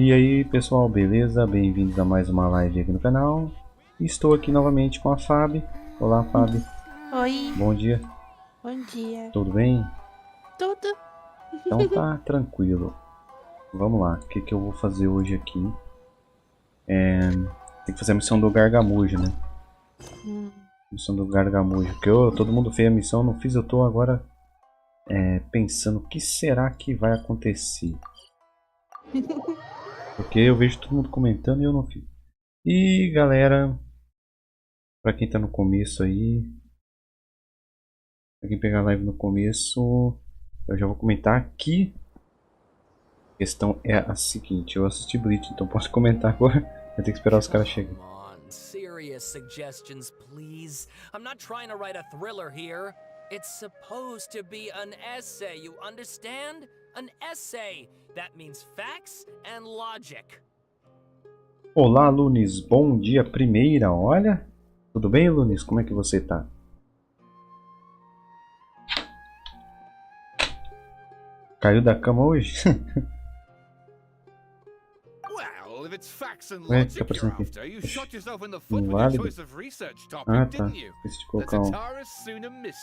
E aí pessoal, beleza? Bem-vindos a mais uma live aqui no canal. Estou aqui novamente com a Fabi. Olá, Fabi. Oi. Bom dia. Bom dia. Tudo bem? Tudo. Então tá tranquilo. Vamos lá, o que eu vou fazer hoje aqui? Tem que fazer a missão do Gargamujo, né? Missão do Gargamujo. Porque todo mundo fez a missão, não fiz, eu tô agora pensando o que será que vai acontecer. Porque eu vejo todo mundo comentando e eu não fiz. E galera, pra quem tá no começo aí, pra quem pegar a live no começo, eu já vou comentar aqui. A questão é a seguinte, eu assisti Bleach, então posso comentar agora. Vai ter que esperar os caras chegarem. Serious suggestions, please. I'm not trying to write a thriller here. It's supposed to be an essay, you understand? An essay. That means facts and logic. Olá, Lunis. Bom dia, primeira. Olha. Tudo bem, Lunis? Como é que você tá? Caiu da cama hoje? Ué, tá aparecendo aqui. Inválido? Ah, tá. Esqueci de colocar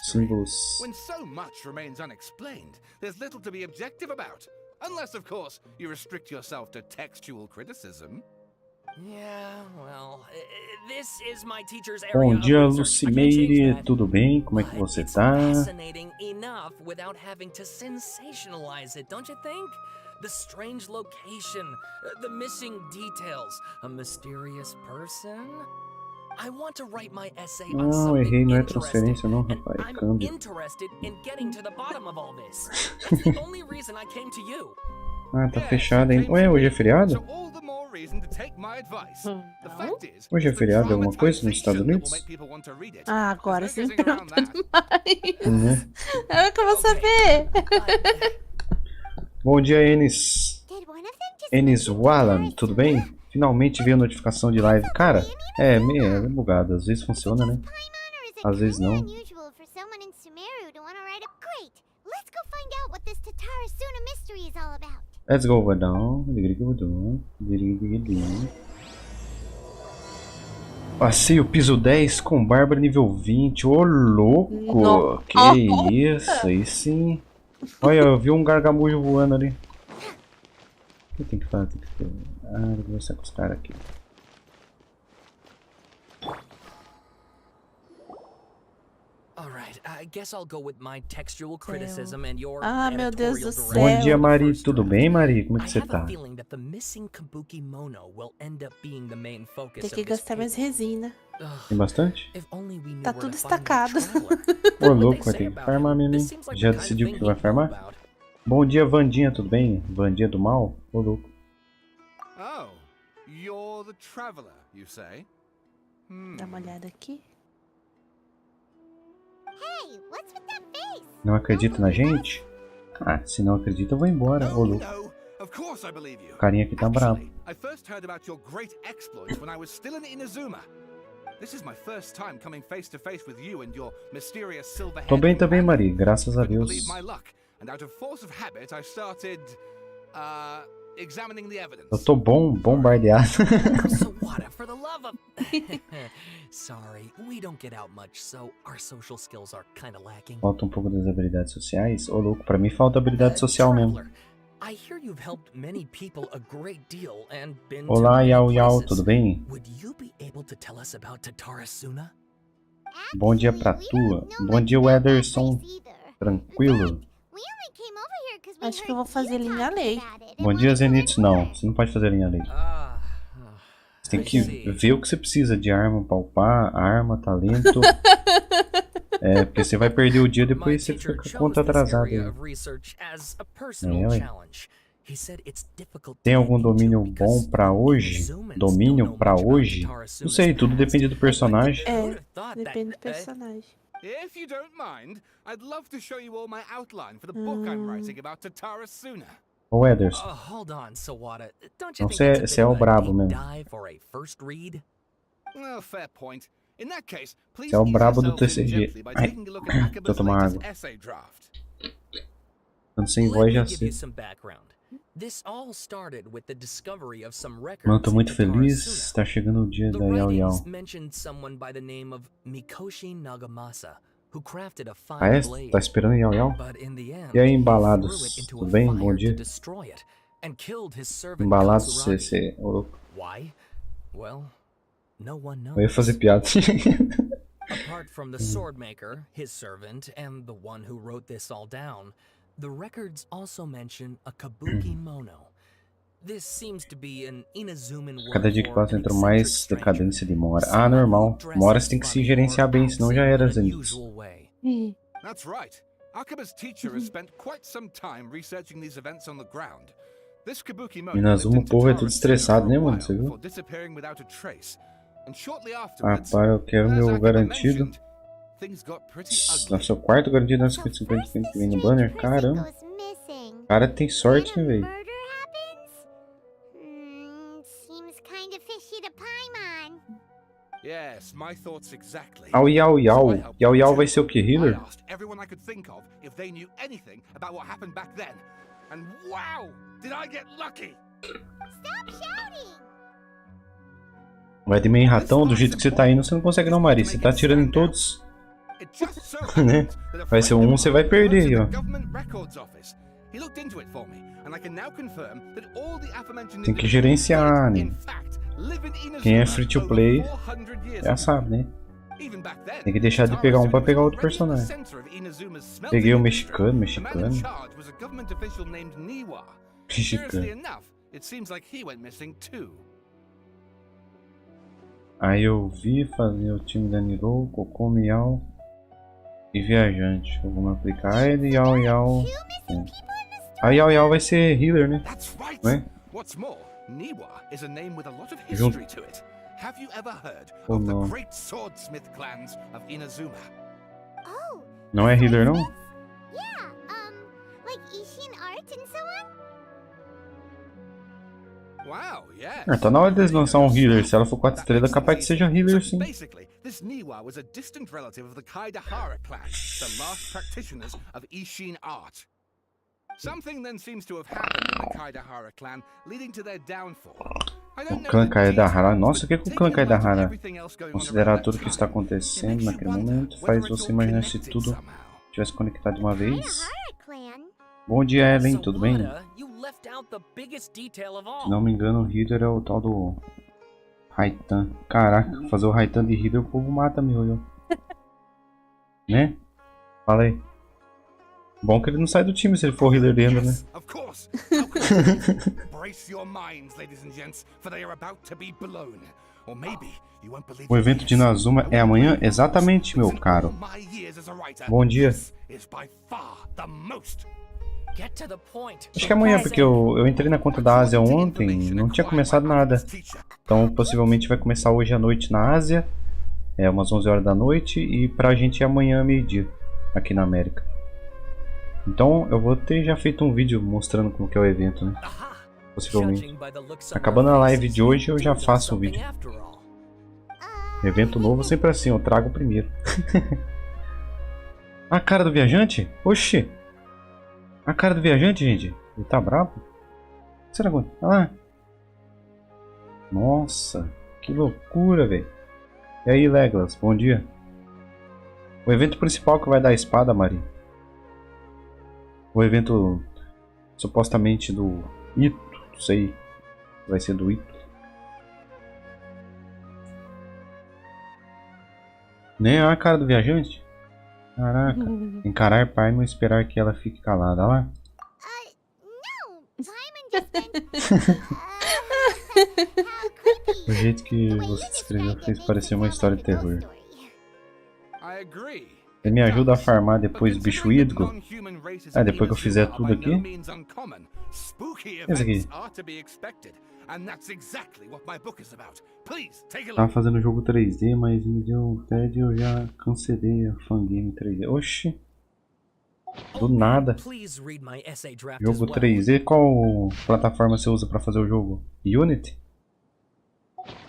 símbolos. When so much remains unexplained, there's little to be objective about. Unless, of course, you restrict yourself to textual criticism. Yeah, well, this is my teacher's area Bom of dia, research. I can't change Lucimeire. that. Tudo bem? Como é que você It's tá? fascinating enough without having to sensationalize it, don't you think? The strange location, the missing details, a mysterious person. I want to write my essay on Não, something errei, não é interesting, transferência não, and rapaz. É I'm câmbio. interested in getting to the bottom of all this. That's the only reason I came to you. Ah, tá fechado, hein? Ué, hoje é feriado? So all the more reason to take my advice. The fact is, Hoje é it's the feriado, alguma coisa nos Estados dramatization that will Unidos? make people want to read it. Ah, agora There's você no getting around pergunta that. demais. É o que eu vou saber. Bom dia, Enis Wallan, tudo bem? Finalmente vi a notificação de live. Cara, é bugado. Às vezes funciona, né? Às vezes não. Let's go, Vadão. Passei o piso 10 com Bárbara nível 20. Ô, louco! Nossa. Que isso, aí sim. Olha, eu vi um gargamujo voando ali. O que tem que fazer? Tem que... Ah, vou conversar com os caras aqui. Alright, I guess I'll go with my textual criticism and your Ah, meu Deus do editorial céu. Bom dia, direction. Mari. Tudo bem, Mari? Como é que I você have tá? a feeling that the missing kabuki mono will end up being the main focus Tem of que this gastar mais paper. resina. Ugh, Tem bastante? if only we knew Tá where tudo to find the estacado. traveler. Ô, What would louco, they vai say ter que about farmar him? mesmo, This hein? seems like Já the kind of decidiu thing que vai he'd know farmar? about. Bom dia, Vandinha. Tudo bem? Vandinha do mal? Ô, louco. Oh, you're the traveler, you say? Dá uma olhada aqui. Não acredita na gente? Ah, se não acredita, eu vou embora. Ô, Oh, louco. no. Of course I believe you. O carinha aqui tá bravo. Actually, I first heard about your great exploits when I was still in Inazuma. This is my first time coming face to face with you and your mysterious silver-haired Tô bem também, companion. Mari. Graças a Couldn't Deus. believe my luck, and out of force of habit, I started examining the evidence. Eu tô bombardeado. Sawada, for the love of... Sorry, we don't get out much, so our social skills are kind of lacking. Falta um pouco das habilidades sociais. Ô, louco, pra mim falta habilidade social mesmo. Traveler, I hear you've helped many people a great deal and been Olá, to many Yau, places. tudo bem? Would you be able to tell us about Tatarasuna? Bom dia pra tu. Bom dia, Ederson. Tranquilo? Acho que eu vou fazer linha lei. Bom dia, Zenitsu. Não, você não pode fazer linha lei. Ah, Você tem que ver o que você precisa de arma, palpar, arma, talento. É, porque você vai perder o dia depois você fica com a conta atrasada. Aí. Tem algum domínio bom pra hoje? Domínio pra hoje? Não sei, tudo depende do personagem. É, depende do personagem. If you don't mind, I'd love to show you all my outline for the book I'm writing about Tatarasuna. Ô, Ederson. Hold on, Sawada. Don't you Não, think você it's a é o bit of a brabo deep mesmo. dive for a first read? Well, fair point. In that case, please Você é o ease brabo do yourselves in TCG. gently by Ai, taking a look at deixa eu Akaba's tomar latest água. essay draft. Quando sem Let voz me já give sei. you some background. This all started with the discovery of some records. Mano, tô muito feliz. Está chegando o dia The da Yao Yao. writings mentioned someone by the name of Mikoshi Nagamasa, who crafted a Ah, fine é? blade. Tá esperando Yao Yao? But in the end, E aí, he embalados? threw it into Tudo a bem? fire Bom to dia. destroy it and killed his servant Embalados, Katsuragi. CC. Why? Well, no one knows. Eu ia fazer piada. Apart from the sword maker, his servant, and the one who wrote this all down, the records also mention a kabuki mono. This seems to be an Inazuman word Cada dia que for passa an entra eccentric mais stranger. decadência de Mora. Ah, normal. Mora você tem que se gerenciar bem, senão já era, Zenitsu. Unusual way. That's right. Akaba's teacher has spent quite some time researching these events on the ground. This kabuki mono Inazuma, lived o povo é in tudo Tatara estressado, for a né, mano? while Você viu? before disappearing without a trace. And shortly Ah, afterwards, pá, eu quero as meu Akaba garantido. mentioned, things got pretty Nossa, ugly. seu quarto garantido nas 50 que vem no banner. Caramba. O cara tem sorte, né, velho? Seems kind of fishy to Paimon. Yes, my thoughts exactly. Ah, o Yao Yao. So I helped Yao them Yao too. vai ser o que? I Healer? asked everyone I could think of if they knew anything about what happened back then. And wow, did I get lucky! Stop shouting! Vai de meio ratão, do jeito que você tá indo, você não consegue não, Mari. Você tá atirando em todos. It just so Né? happens that a Vai ser friend um, of você mine vai perder works aí, in ó. the Government Records Office. He looked into it for me, and I can now confirm that all the aforementioned Tem que individuals gerenciar, did, né? in fact, live in Inazuma Quem é free to over play 400 years já ago. sabe, né? Even back then, Tem que deixar de pegar um pra pegar outro personagem. Peguei o mexicano. The man in charge was a government official named Niwa. Curiously Mexicano. enough, it seems like he went missing too. Aí eu vi fazer o time da Niro, Cocô, Miau e Viajante. Vamos aplicar ele, Yao Yao. A Yao Yao vai ser healer, né? That's right. Não é? What's more, Niwa is a name with a lot of Junto. history to it. Have you ever heard Oh, of no. the great swordsmith clans of Inazuma? Oh, Não é healer, não? yeah, like Ishin art and so on? Wow, yes. Ah, tá na hora deles lançar um healer. Se ela for 4 estrelas, capaz que seja healer, So sim. basically, this Niwa was a distant relative of the Kaidahara clan, the last practitioners of Ishin art. Something then seems to have happened in the Kaidahara clan, leading to their downfall. I don't O know clã the Kaidahara. details, Nossa, o que but o clã taking in light of Kaidahara? everything else going on Considerar around tudo o that que está tribe, acontecendo it makes naquele you wonder momento whether faz it's você all imaginar se connected tudo somehow. tivesse conectado de uma vez. Kaidahara clan. Bom dia, Ellen. So, Tudo bem? Wada, you left out the biggest detail of all. Se não me engano, o healer é o tal do Raitan. Caraca, fazer o Raitan de healer, o povo mata meu. Né? Fala aí. Bom que ele não sai do time se ele for healer dentro, né? Yes, of course. How could I forget? Brace your minds, ladies and gents, for they are about to be blown. Or maybe you won't believe O evento de Inazuma é amanhã? Exatamente, meu caro. Bom dia. Get to the point. Acho que é amanhã, porque eu entrei na conta da Ásia ontem, não tinha começado nada. Então possivelmente vai começar hoje à noite na Ásia, umas 11 horas da noite, e pra gente é amanhã meio-dia, aqui na América. Então eu vou ter já feito um vídeo mostrando como que é o evento, né? Possivelmente. Acabando a live de hoje eu já faço o vídeo. Evento novo sempre assim, eu trago primeiro. A cara do viajante? Oxi! A cara do viajante, gente. Ele tá bravo? O que será que aconteceu? Ah. Nossa, que loucura, velho. E aí, Legolas, bom dia. O evento principal que vai dar a espada, Mari. O evento supostamente do Ito, não sei. Vai ser do Ito. Nem a cara do viajante? Caraca. Encarar Paimon e esperar que ela fique calada. Olha lá. No, Paimon just meant. How creepy. O jeito que The way você you descreveu described fez it parecer uma makes it história sound de like a terror. ghost story. I agree. Você me ajuda a farmar depois do bicho ídolo? Ah, depois que eu fizer tudo aqui? Esse aqui. Tava fazendo jogo 3D, mas me deu TED e eu já cancelei a fangame 3D. Oxi. Do nada. Please read my essay draft as Jogo well. 3D, qual plataforma você usa pra fazer o jogo? Unity?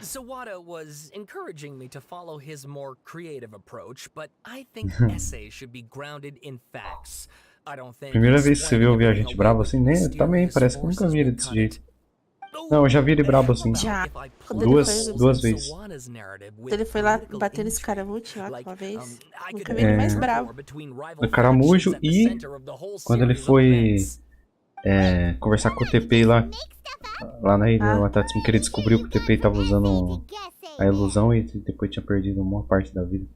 Sawada was encouraging me to follow his more creative approach, but I think essays should be grounded in facts. Primeira vez que você viu o viajante brabo assim, né? Também, parece que eu nunca vi ele desse jeito. Não, eu já vi ele brabo assim. Já. Quando Duas vezes. Quando ele foi lá bater nesse caramujo lá uma vez. Nunca vi ele mais bravo. No caramujo e quando ele foi conversar com o TP lá na ilha, o Atatsumi, que ele descobriu que o TP tava usando a ilusão e depois tinha perdido uma parte da vida.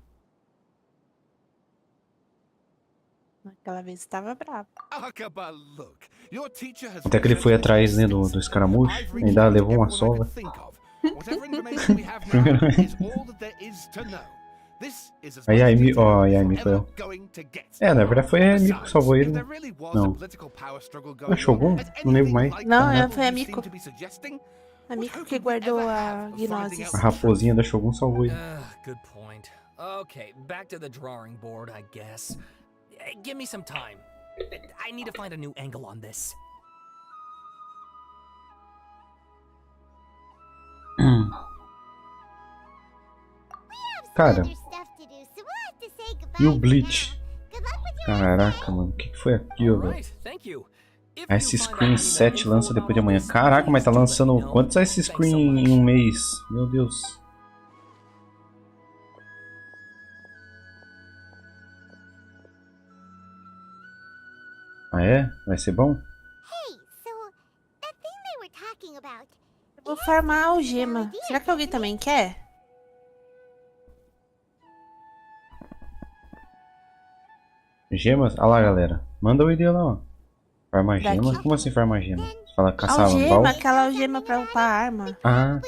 Aquela vez estava bravo. Até que ele foi atrás, né, do escaramujo, ainda levou uma sova. Aí a Amy foi eu. Na verdade foi a Amy que salvou ele, né? Não. A Shogun? Não lembro mais. Não, foi a Miko. A Miko que guardou a gnose. A raposinha da Shogun salvou ele. Good point. Okay, back to the drawing board, I guess. Give me some time. I need to find a new angle on this. Cara, e o Bleach? Caraca, mano, o que foi aquilo, velho? Ice Screen 7 lança depois de amanhã. Caraca, mas tá lançando quantos Ice Screen em um mês? Meu Deus. Ah, é? Vai ser bom? Eu vou farmar a algema. Será que alguém também quer? Gemas? Olha lá, galera. Manda o ID lá, ó. Farmar gema? Como assim farmar gema? Você fala caçar algema, aquela algema pra upar a arma. Ah.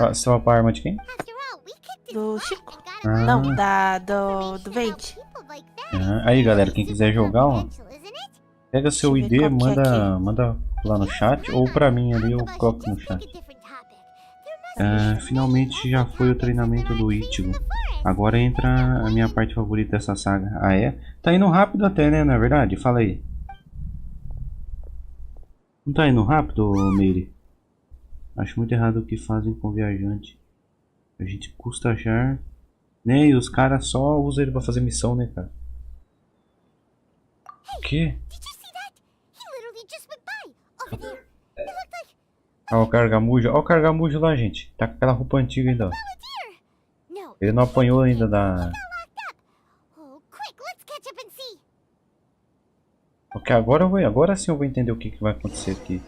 Você vai upar a arma de quem? Do Chico. Não, do Vente. Aí, galera, quem quiser jogar, ó. Pega seu ID, manda lá no chat. Ou pra mim ali, eu coloco no chat. Finalmente já foi o treinamento do Ichigo. Agora entra a minha parte favorita dessa saga. Ah, é? Tá indo rápido até, né? Não é verdade? Fala aí. Não tá indo rápido, Meire? Acho muito errado o que fazem com o viajante. A gente custa achar... Né? E os caras só usam ele pra fazer missão, né, cara? O quê? Olha o cargamujo. Olha o cargamujo lá, gente. Tá com aquela roupa antiga ainda, ó. Ele não apanhou ainda da... Ok, agora sim eu vou entender o que vai acontecer aqui.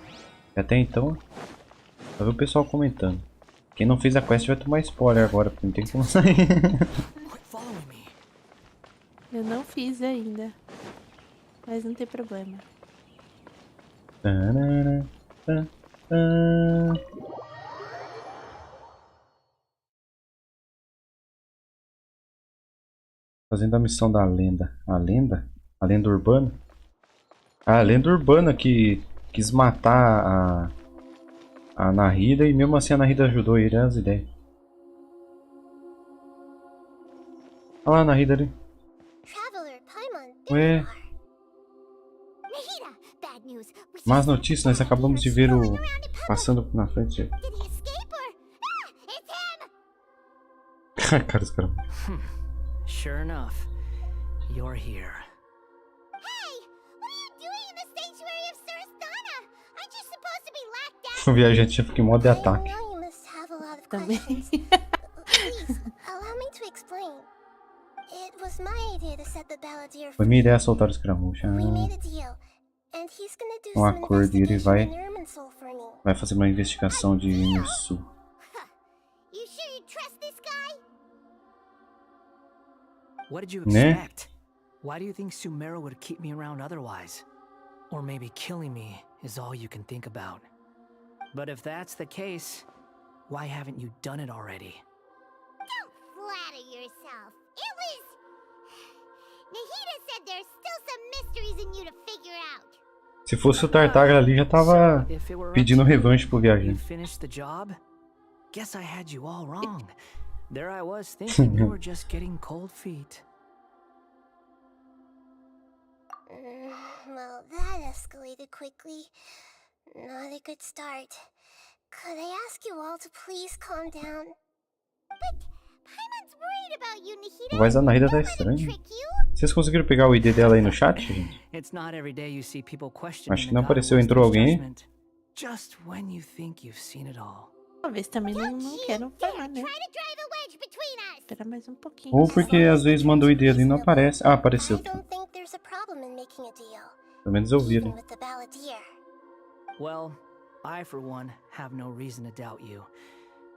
Até então, só vi o pessoal comentando. Quem não fez a quest vai tomar spoiler agora, porque não tem como sair. Eu não fiz ainda. Mas não tem problema. Fazendo a missão da lenda. A lenda? A lenda urbana? Ah, a lenda urbana que quis matar a Nahida e mesmo assim a Nahida ajudou ele as ideias. Olha lá a Nahida ali. Ué. Más notícias, nós acabamos de ver o... Passando na frente. Cara, os caras. Sure enough, you're here. O viajante já fica em modo de ataque. Também. Foi minha ideia soltar os cramuchos. Um acordo e ele vai fazer uma investigação de Missão. What did you expect? Why do you think Sumeru would keep me around otherwise? Or maybe killing me is all you can think about. But if that's the case, why haven't you done it already? Don't flatter yourself. It was... Nahida said there's still some mysteries in you to figure out. Se fosse o Tartaga ali, já tava pedindo revanche pro viajante. Finished the job? Guess I had you all wrong. There I was thinking you were just getting cold feet. Well, that escalated quickly. Not a good start. Could I ask you all to please calm down? But Paimon's worried about you, Nahida. A voz da Nahida tá Don't let him estranha. trick you. Vocês conseguiram pegar o ID dela aí no chat, gente? It's not every day you see people questioning Acho que the não God of apareceu. Entrou wisdom's alguém aí? judgment. Just when you think you've seen it all. Talvez também não quero falar, né? Try to drive a wedge between us. Esperar mais um pouquinho. Ou porque às vezes manda o ID ali e não aparece. Ah, apareceu I aqui. don't think there's a problem in making a deal, Pelo menos eu vi even ali. with the balladeer. Well, I for one have no reason to doubt you,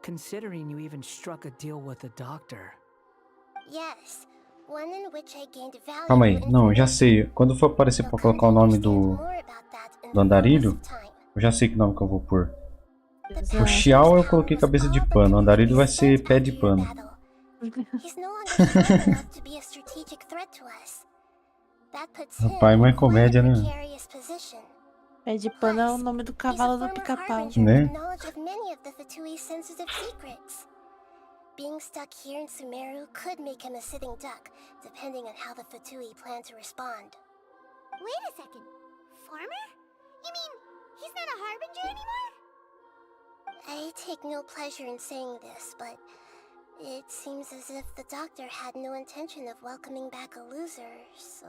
considering you even struck a deal with the doctor. Yes, one in which I gained valuable Calma aí. Não, já sei. Quando for aparecer You'll pra come to colocar o nome understand do more about that in do the Andarilho, fullness of time. eu já sei que nome que eu vou pôr. The O Xiao eu coloquei cabeça de pano. O Andarilho vai ser pé de pano. He's no longer strong enough to be a strategic threat to us. That puts him Rapaz, mas é in quite comédia, a né? precarious position. Pé de pano é o nome do He's a cavalo do former pica-pau. harbinger Né? with knowledge of many of the Fatui's sensitive secrets. Being stuck here in Sumeru could make him a sitting duck, depending on how the Fatui plan to respond. Wait a second. Farmer? You mean he's not a harbinger anymore? I take no pleasure in saying this, but it seems as if the doctor had no intention of welcoming back a loser, so...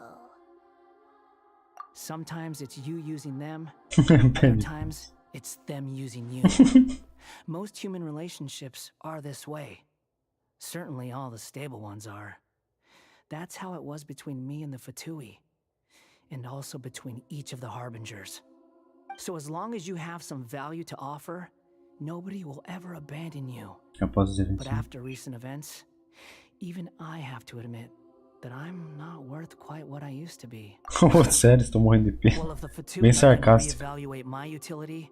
Sometimes it's you using them, Pé other de- times it's them using you. Most human relationships are this way. Certainly all the stable ones are. That's how it was between me and the Fatui, and also between each of the harbingers. So as long as you have some value to offer, nobody will ever abandon you. Eu posso dizer But assim. after recent events, even I have to admit that I'm not worth quite what I used to be. Sério, estou morrendo de pena. Well, if the Fatui Bem let me sarcástico. reevaluate my utility,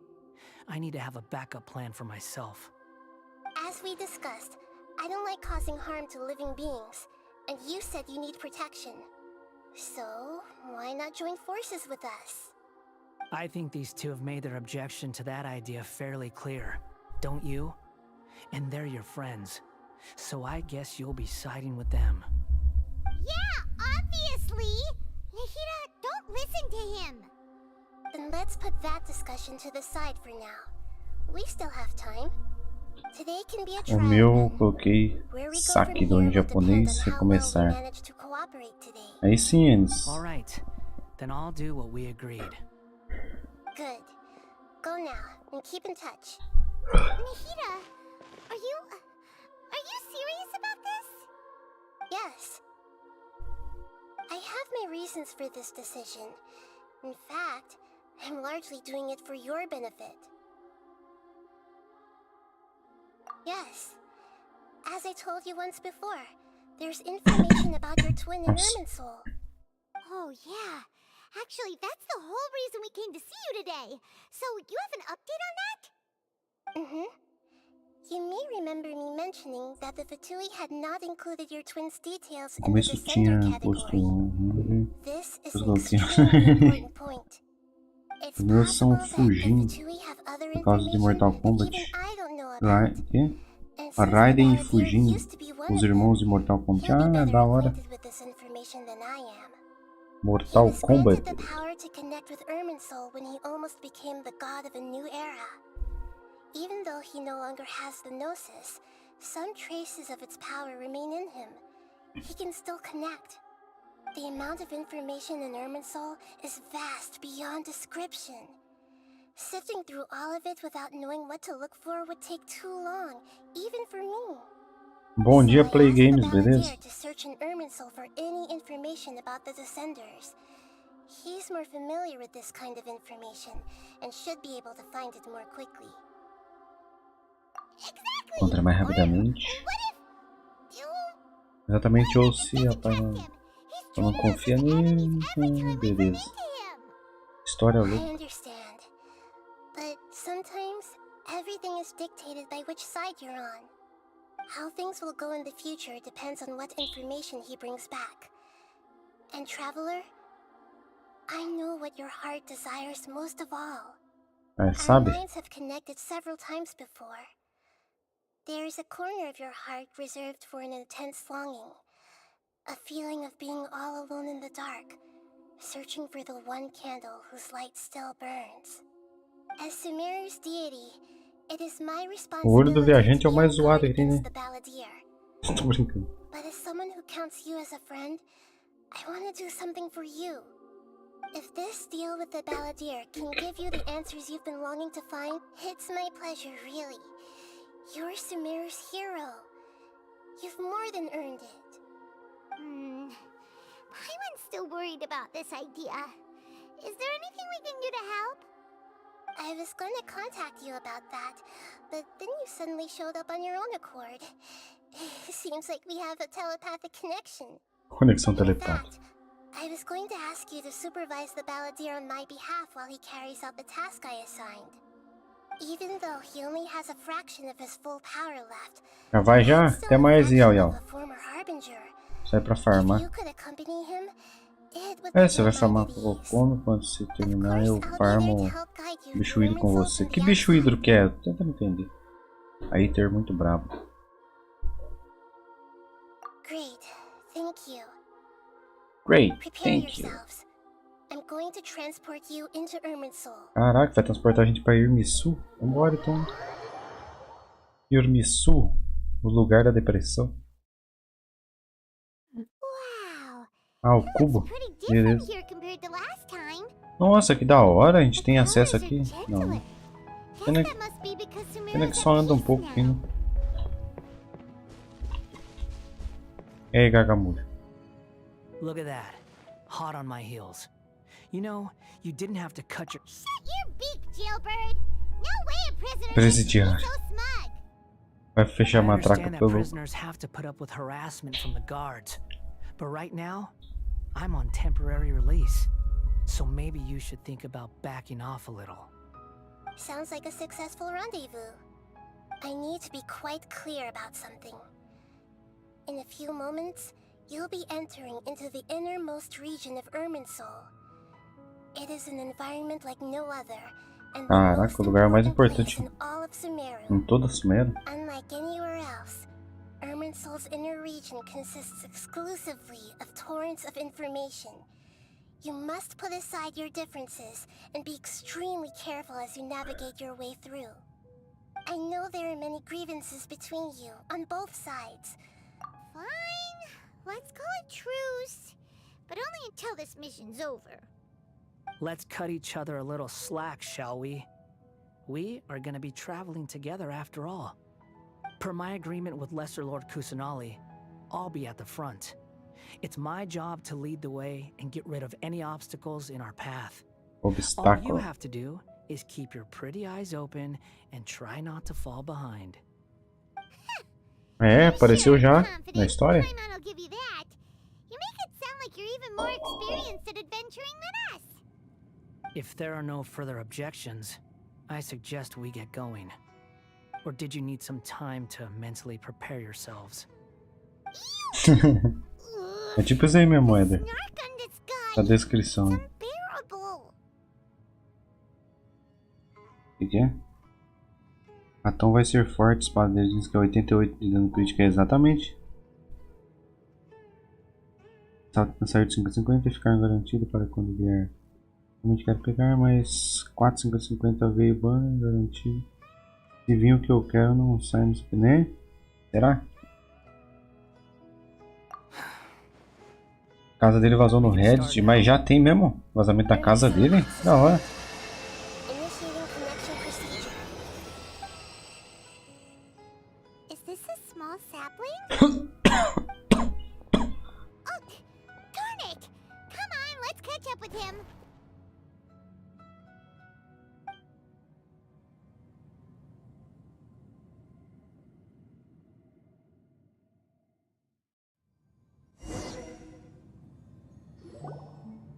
I need to have a backup plan for myself. As we discussed, I don't like causing harm to living beings, and you said you need protection. So, why not join forces with us? I think these two have made their objection to that idea fairly clear, don't you? And they're your friends, so I guess you'll be siding with them. Yeah, obviously! Nahida, don't listen to him! Then let's put that discussion to the side for now. We still have time. Today can be a O trial meu, run. coloquei Where we go saque from do here em will depend japonês, on how well we recomeçar. manage to cooperate today. Aí sim, eles. All right, then I'll do what we agreed. Good. Go now and keep in touch. Nahida, are you serious about this? Yes. I have my reasons for this decision. In fact, I'm largely doing it for your benefit. Yes. As I told you once before, there's information about your twin in Irminsul. Oh, yeah. Actually, that's the whole reason we came to see you today. So, you have an update on that? Mm-hmm. You may remember me mentioning that the Fatui had not included your twin's details No in the começo tinha descender posto. category. This is Os an golfinhos. extremely important point. It's Os meus são possible that the fugindo Fatui have other por causa de information Mortal that Kombat. even I don't know Ra about. quê? And A since the Raiden Balladeer fugindo. used to be one Os of them, irmãos de Mortal Kombat. he'll be Ah, better da hora. acquainted with this information than I am. He Mortal was granted Kombat. the power to connect with Irminsul when he almost became the god of a new era. Even though he no longer has the Gnosis, some traces of its power remain in him. He can still connect. The amount of information in Irminsul is vast beyond description. Sifting through all of it without knowing what to look for would take too long, even for me. Bom dia, So I Play asked the Games, Balladeer beleza? to search in Irminsul for any information about the Descenders. He's more familiar with this kind of information and should be able to find it more quickly. Exactly. Encontra mais rapidamente. What if Exatamente, ou se rapaz you não, He's eu não treating us confia as enemies nele. every time we run Beleza. into him. História I louca. understand. But sometimes everything is dictated by which side you're on. How things will go in the future depends on what information he brings back. And Traveler, I know what your heart desires most of all. É, Our sabe? minds have connected several times before. There is a corner of your heart reserved for an intense longing. A feeling of being all alone in the dark, searching for the one candle whose light still burns. As Sumeru's deity, it is my O olho do responsibility viajante to é o be mais on guard zoado que tem, against né? the Balladeer. Tô brincando. But as someone who counts you as a friend, I want to do something for you. If this deal with the balladeer can give you the answers you've been longing to find, it's my pleasure, really. You're Sumeru's hero. You've more than earned it. Paimon's still worried about this idea. Is there anything we can do to help? I was going to contact you about that, but then you suddenly showed up on your own accord. Seems like we have a telepathic connection. Conexão In telepática. fact, I was going to ask you to supervise the balladeer on my behalf while he carries out the task I assigned. Even though he only has a fraction of his full power left, Já vai já? he's still Até a mais, Yao fraction Yao. of a former harbinger. Sai pra If farmar. you could accompany him, it would É, put você my vai farmar mind com at o ease. Gokono. Quando você Of terminar, course, eu I'll be there farmo to help guide you bicho through hídro com Irmin's você. Soul's Que bicho reaction. hídro que é? Tô tentando entender. Aí ter muito brabo. Great, thank you. Great, Prepare thank you. yourselves. I'm going to transport you into Irmin's Soul. Caraca, vai transportar a gente pra Irmisu? Vambora então. Irmisu, o lugar da depressão. Wow. Ah, o Looks cubo? pretty different Beleza. here compared to last time. Nossa, que da hora, a gente tem The acesso colors aqui. are Não, gentler. Pena Guess that must be because pena Sumeru's que só at anda um peace pouco now. aqui, né? E aí, Gagamulho. Look at that. Hot on my heels. You know, you didn't have to cut your... Shut your beak, jailbird. No way a prisoner should be Presidiário. so smug. Vai fechar I a matraca understand that pelo... prisoners have to put up with harassment from the guards. But right now, I'm on temporary release. So maybe you should think about backing off a little. Sounds like a successful rendezvous. I need to be quite clear about something. In a few moments, you'll be entering into the innermost region of Irmin's Soul. It is an environment like no other, and the Caraca, most o lugar mais important place importante in all of Sumeru. em toda a Sumera. Unlike anywhere else, Irmin's Soul's inner region consists exclusively of torrents of information. You must put aside your differences and be extremely careful as you navigate your way through. I know there are many grievances between you, on both sides. Fine. Let's call it truce. But only until this mission's over. Let's cut each other a little slack, shall we? We are gonna be traveling together after all. Per my agreement with Lesser Lord Kusanali, I'll be at the front. It's my job to lead the way and get rid of any obstacles in our path. All you Obstáculo. have to do is keep your pretty eyes open and try not to fall behind. É, apareceu Sure, já confident. na história. Paimon will give you that. You make it sound like you're even more experienced at adventuring than us. If there are no further objections, I suggest we get going. Or did you need some time to mentally prepare yourselves? É tipo isso aí mesmo, moeda. Snark on this guy. A descrição. It's unbearable. O que é? Atão vai ser forte, espada dele diz que é 88 de dano crítico, é exatamente. Salto na saída de 550 e ficar garantido para quando vier. Realmente quero pegar, mas 4,550 veio banner garantido. Se vir o que eu quero, não sai no né? Será? A casa dele vazou no Reddit, mas já tem mesmo vazamento da casa dele? Da hora. Initiating connection procedure. Is this a small sapling? Oh, darn it! Come on, let's catch up with him.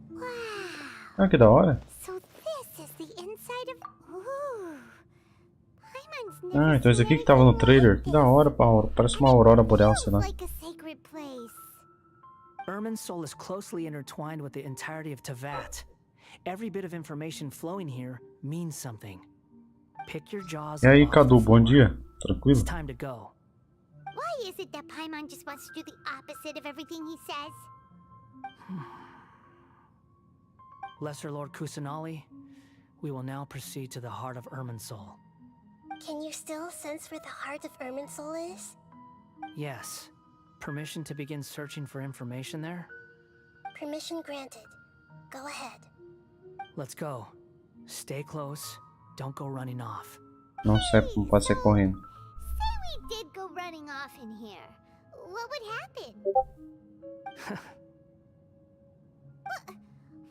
Wow. Ah, que da hora. So this is the inside of. Ooh. Paimon's Ah, never então esse aqui seen que tava no anything trailer. like Que da this. hora, Paulo. Parece uma aurora boreal, sei lá. Like a sacred place. Irmin's soul is closely intertwined with the entirety of Tavat. Every bit of information flowing here means something. Pick your jaws. E aí, off Cadu, the bom floor. dia. It's Tranquilo? time to go. Why is it that Paimon just wants to do the opposite of everything he says? Lesser Lord Kusanali, we will now proceed to the heart of Irmin's soul. Can you still sense where the heart of Irmin's Soul is? Yes. Permission to begin searching for information there? Permission granted. Go ahead. Let's go. Stay close. Don't go running off. Não não pode sair correndo. Say we did go running off in here. What would happen? What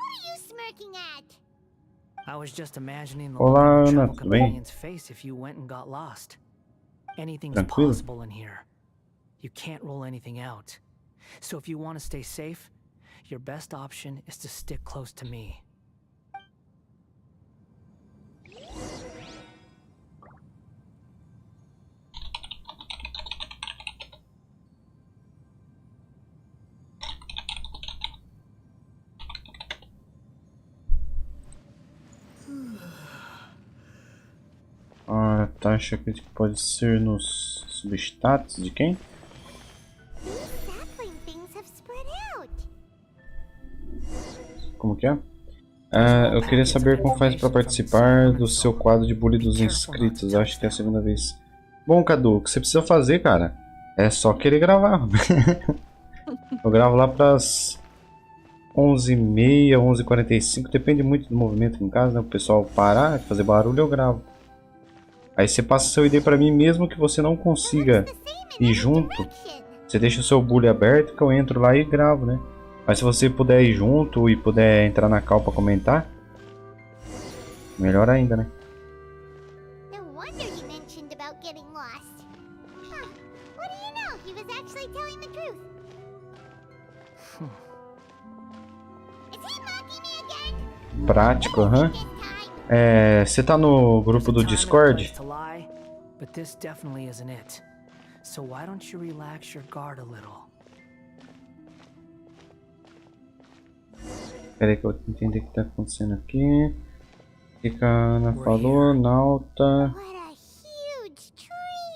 are you smirking at? I was just imagining the Olá, look on your Ana, travel tudo bem? companion's face if you went and got lost. Anything's Tranquilo? possible in here. You can't rule anything out. So if you want to stay safe, your best option is to stick close to me. A taxa crítica pode ser nos substatus de quem? These sapling things have spread out. Como que é? Eu queria saber como faz para participar do seu quadro de bullying dos inscritos. Acho que é a segunda vez. Bom, Cadu, o que você precisa fazer, cara, é só querer gravar. Eu gravo lá pras 11h30, 11h45. Depende muito do movimento aqui em casa, né? O pessoal parar, fazer barulho, eu gravo. Aí você passa seu ID pra mim, mesmo que você não consiga ir junto. Você deixa o seu bully aberto que eu entro lá e gravo, né? Mas se você puder ir junto e puder entrar na call pra comentar, melhor ainda, né? No wonder he mentioned about getting lost. Huh. What do you know? He was actually telling the truth. Is he mocking me again? Prático, aham. This time. Você tá no grupo do Time and Discord? place to lie, but this definitely isn't it. So why don't you relax your guard a little? Pera aí que eu vou entender o que tá acontecendo aqui. O que a Ana falou? Nauta. What a huge tree.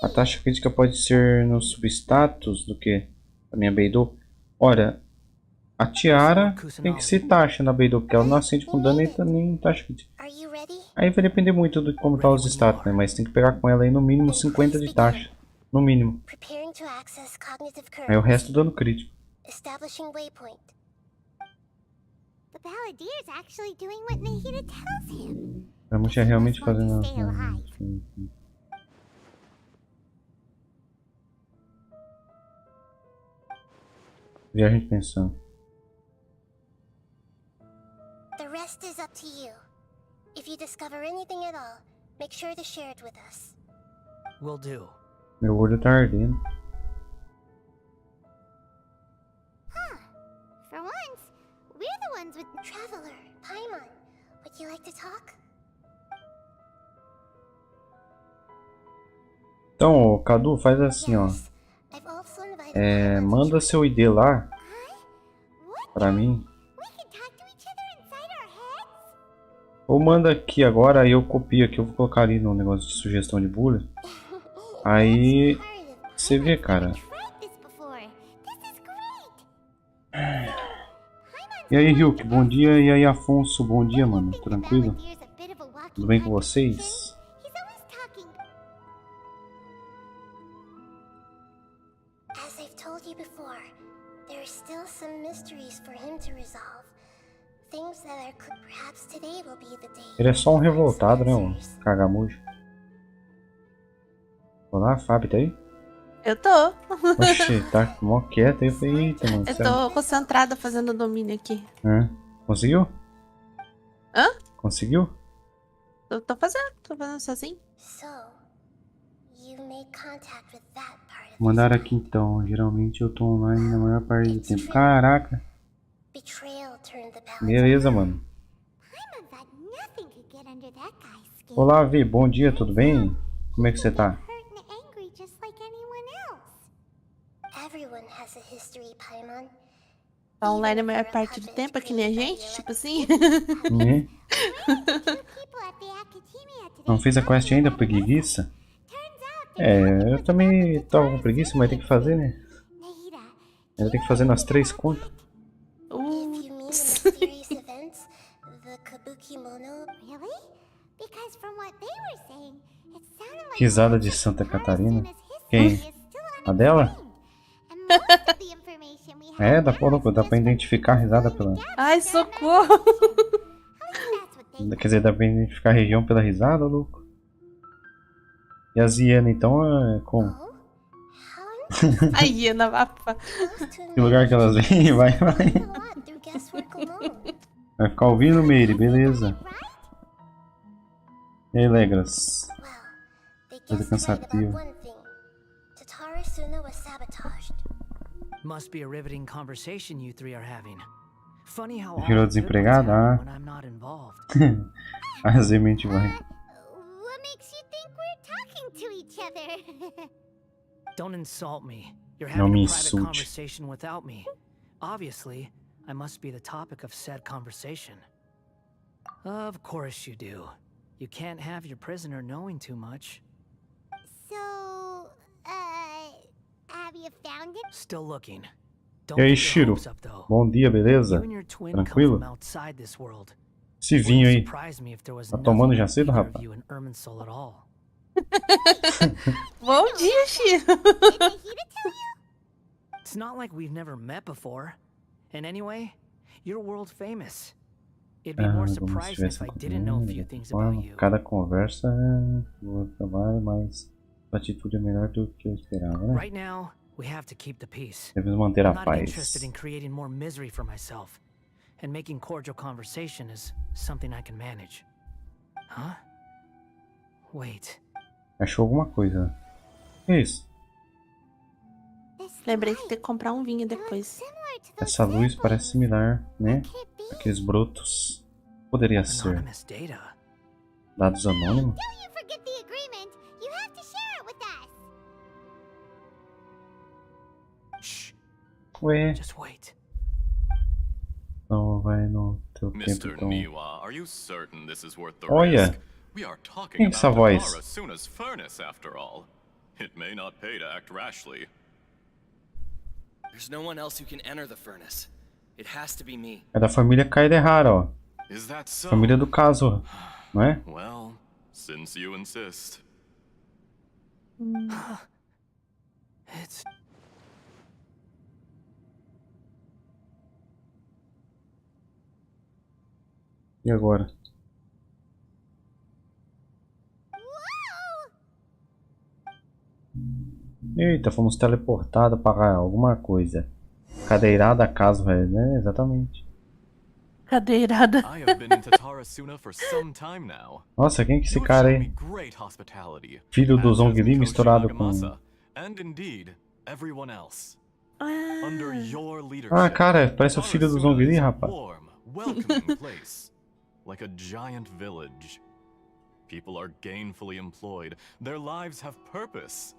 A taxa crítica pode ser no substatus do que? A minha Beidou. Olha, a tiara tem que ser taxa na Beidou, porque ela não acende com dano e também taxa crítica. Are you ready? Aí vai depender muito de como tá os status, né? Mas tem que pegar com ela aí no mínimo 50 de taxa. No mínimo. Preparing to access cognitive Aí o currents. resto dano crítico. Establishing waypoint. The Balladeer's actually doing what Nahida tells him. A mulher realmente fazendo. Stay alive. Viagem de pensão. The rest is up to you. If you discover anything at all, make sure to share it with us. Will do. Meu olho tá ardendo. Huh. For once, we're the ones with Traveler, Paimon, would you like to talk? Então, ô, Cadu, faz assim, ó. Yes. I've also invited Paimon to Manda seu ID lá What? pra mim. We can talk to each other inside our heads? Ou manda aqui agora, aí eu copio aqui. Eu vou colocar ali no negócio de sugestão de bullying. Aí você vê, cara. Tried this before. This is great. E aí, Ryuk, bom dia. E aí, Afonso, bom dia, mano. Tranquilo? Balladeer's a bit of a walking Tudo bem com contradiction. vocês? He's always talking. As I've told you before, there are still some mysteries for him to resolve. Things that are perhaps today will be the day. Ele é só um revoltado, né, o cagamujo. Olá, Fábio, tá aí? Eu tô. Oxi, tá mó quieto aí. Eu falei, eita, mano. Eu tô concentrada fazendo domínio aqui. Conseguiu? Hã? Conseguiu? Eu tô fazendo sozinho. So, you made contact with that part of Mandaram aqui então. Geralmente eu tô online na maior parte do tempo. Caraca. betrayal turned the balance. Beleza, mano. Paimon thought nothing could get under that guy's skin. Olá, Vi. Bom dia, tudo bem? Como é que você tá? Hurt and angry just like anyone else. Everyone has a history, Paimon. Tá online a maior parte do tempo, que nem a gente, tipo assim. Né? People at the academia today Não fez a quest ainda, preguiça? Eu também tava com preguiça, mas tem que fazer, né? Nahida, Eu tenho que fazer nas 3 contas. If you mean the mysterious events, the Kabuki Mono, really? Because from what they were saying, it sounded like Risada de Santa Catarina. Suna's history Quem? is still A dela? unexplained. the information we É, have dá pra identificar a risada pela... Ai, socorro. that's what they Quer dizer, dá pra identificar a região pela risada, louco? E as hienas, então, é como? Oh? How A hiena, vafa. close to Que lugar que elas vêm? Vai. a lot through guesswork alone. Vai ficar ouvindo, Meire, beleza. E aí, Legras? Well, they Coisa guessed right cansativa. about one thing. Tatara Suna was sabotaged. Must be a riveting conversation you three are having. Funny how all Virou the good ones desempregado? happen Ah. when I'm not involved. A semente vai. What makes you think we're talking to each other? Don't insult me. You're Não having me a private insulte. conversation without me. Obviously, I must be the topic of said conversation. Of course you do. You can't have your prisoner knowing too much. So, have you found it? Still looking. E Don't aí, get your Shiro? hopes up, though. Bom dia, beleza? You and your twin Tranquilo? come from outside this world. Esse vinho aí. Surprise me if there was Tá tomando nothing já of cedo, either rapaz? of you in Irminsul at all. Bom dia, Shiro. Did Mahita tell you? It's not like we've never met before. And anyway, you're world famous. It'd be Ah, more como se surprising if estivesse I didn't know a few things about forma. you. Cada conversa o trabalho, mas a atitude é melhor do que eu esperava, né? Right now, we have to keep the peace. Devemos manter I'm a not paz. interested in creating more misery for myself. And making cordial conversation is something I can manage. Huh? Wait. Achou alguma coisa. Que é isso? This Lembrei que light, tem que comprar um vinho it looks depois. similar to those Essa luz samples. parece similar, né? Could it be? Aqueles brotos. Poderia ser Anonymous data. dados anônimos? Don't you forget the agreement. You have to share it with us. Shh. Ué, Just wait. então vai no teu tempo, Mr. então. Niwa, are you certain this is worth the Olha. risk? We are talking Quem é about essa voz? Tatara Suna's furnace, after all. It may not pay to act rashly. There's no one else who can enter the furnace. It has to be me. É da família Kaidehara, ó. Is that so? Família do caso, não é? Well, since you insist. It's E agora? Eita, fomos teleportados para alguma coisa. Cadeirada caso, velho, né? Exatamente. Cadeirada. I have been in Tatara Suna for some time now. Nossa, quem que é esse You have cara shown me aí? great hospitality. Filho do as has Zhongli Mikoshi misturado com... Nagamasa, and indeed, everyone else. Under your leadership, Ah, cara, parece o Tatara filho do Suna Zhongli, is a rapaz. warm, welcoming place, like a giant village. People are gainfully employed. Their lives have purpose.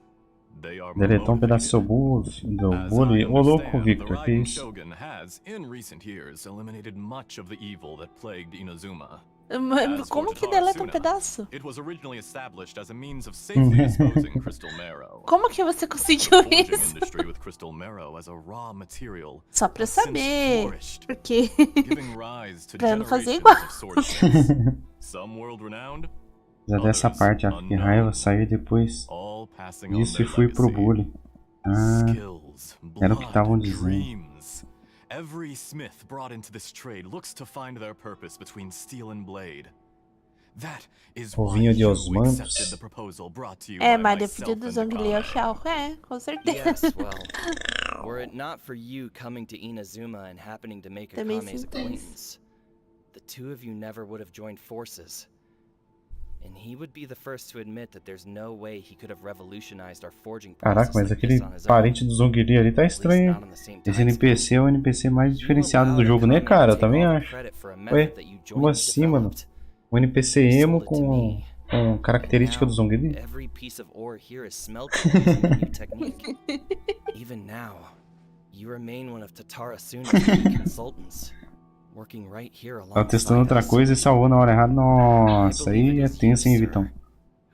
They are Deletou um pedaço do seu motivated. do As bolo. I Ô louco, understand, the Victor, que Raiden isso? Shogun has, in recent years, eliminated much of the evil that plagued Inazuma. Mas como que deleta um pedaço? It was originally established as a means of safely disposing crystal marrow. Como que você conseguiu The forging isso? industry with crystal marrow as a raw material Só pra eu has since saber. flourished, Porque. giving rise to Pra eu não fazer generations igual. of swordsmiths. Some world-renowned, Já dessa parte, ó. Que raiva, saí depois all passing on disso e their fui pro legacy. bullying. Ah, Skills, era o que estavam blood, dizendo. dreams. Every smith brought into this trade looks to find their purpose between steel and blade. That is O why vinho de you osmantos. accepted the proposal brought to you É, by mas myself filho do and Zhongli é o Takano. Xiao. É, com certeza. Yes, well, were it not for you coming to Inazuma and happening to make Também Akame's sinto acquaintance, the two of you never would have joined forces. And he would be the first to admit that there's no way he could have revolutionized our forging Caraca, process mas like aquele this on his own. parente do Zhongli ali tá At least estranho, not hein? on the same Esse time NPC é o NPC mais scale. diferenciado You do jogo, né, allowed cara? Eu Akame to também take all the acho. credit for a Ué, method that you como jointly assim, mano? developed. Um NPC You emo sold it to com me. característica do Now, Zhongli? every piece of ore here is smelted using the new technique. Even now, you remain one of Tatara Suna's key consultants, working right here Tava testando alongside outra us. coisa e salvou na hora errada. I Nossa, believe aí it é is you, tenso, hein, sir, Vitão?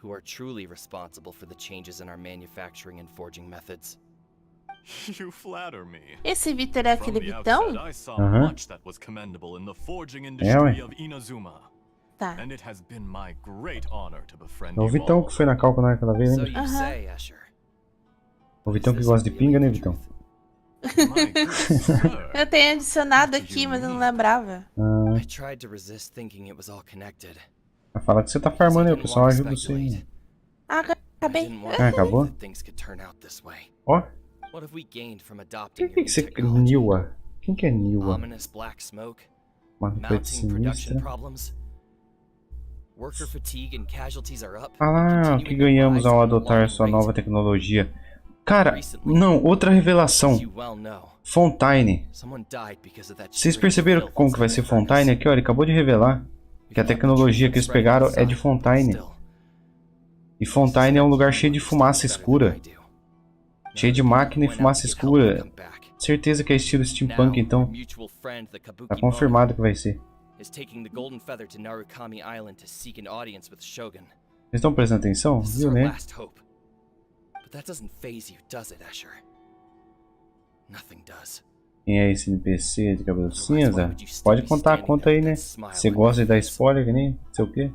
who are truly responsible for the changes in our manufacturing and forging methods. You flatter me. Esse Vitor é From aquele the Vitão? outset, I saw Aham. much that was commendable in the forging ué. industry of Inazuma. Tá. And it has been my great honor to befriend É o you Vitão all. que foi na calca na hora que ela veio, So lembra? you say, Escher. O Vitão Is que this gosta de really pinga, né, the Vitão? truth? My good sir. Eu tenho adicionado aqui, mas eu não lembrava. I tried to resist thinking it was all connected. Vai falar que você tá farmando aí, o pessoal ajuda você aí. Ah, I acabei. didn't want Ah, to acabou? believe that things could turn out this way. Ó, What have we gained from adopting quem que your você... new technology? Niwa. Quem que é Niwa? Ominous black smoke, Uma coisa mounting production sinistra. problems. Worker fatigue and casualties are up. Ah, o que ganhamos ao adotar sua nova tecnologia? Cara, não, outra revelação. As you well know, Fontaine. someone died because of that Vocês strange perceberam filth como que vai inside ser the furnace. Fontaine aqui? Ó, ele acabou de revelar que a tecnologia que eles pegaram é de Fontaine. Still, E Fontaine é um lugar cheio de fumaça escura. Cheio de máquina e fumaça escura. Certeza que é estilo steampunk, então. Tá confirmado que vai ser. Is taking the Golden Feather to Narukami Island to seek an audience with Shogun. Vocês estão prestando atenção? This is Viu, our né? last hope. But that doesn't faze you, does it, Asher? Nothing does. Quem é esse NPC de cabelo cinza? Pode contar a conta aí, né? Você gosta de dar spoiler, que nem não sei o quê?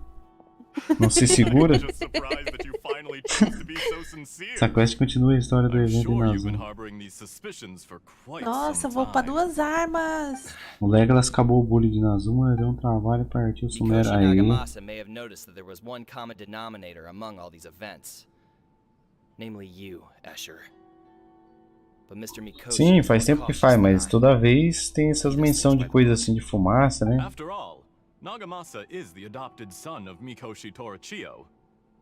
Não se segura? Just surprised that you finally chose to be so sincere. Essa quest continua a história do I'm evento sure you've been Inazuma. harboring these suspicions for quite Nossa, some vou pra time. 2 armas. O Legolas acabou o bullying de Inazuma, deu um trabalho e partiu o Sumera. Mikoshi Aí. Nagamasa may have noticed that there was one common denominator among all these events. Namely you, Asher. But Mr. Mikoshi Sim, was faz more tempo que cautious faz, than mas I. toda vez tem essas menções de coisas assim de fumaça, né? After all, Nagamasa is the adopted son of Mikoshi Torachiyo,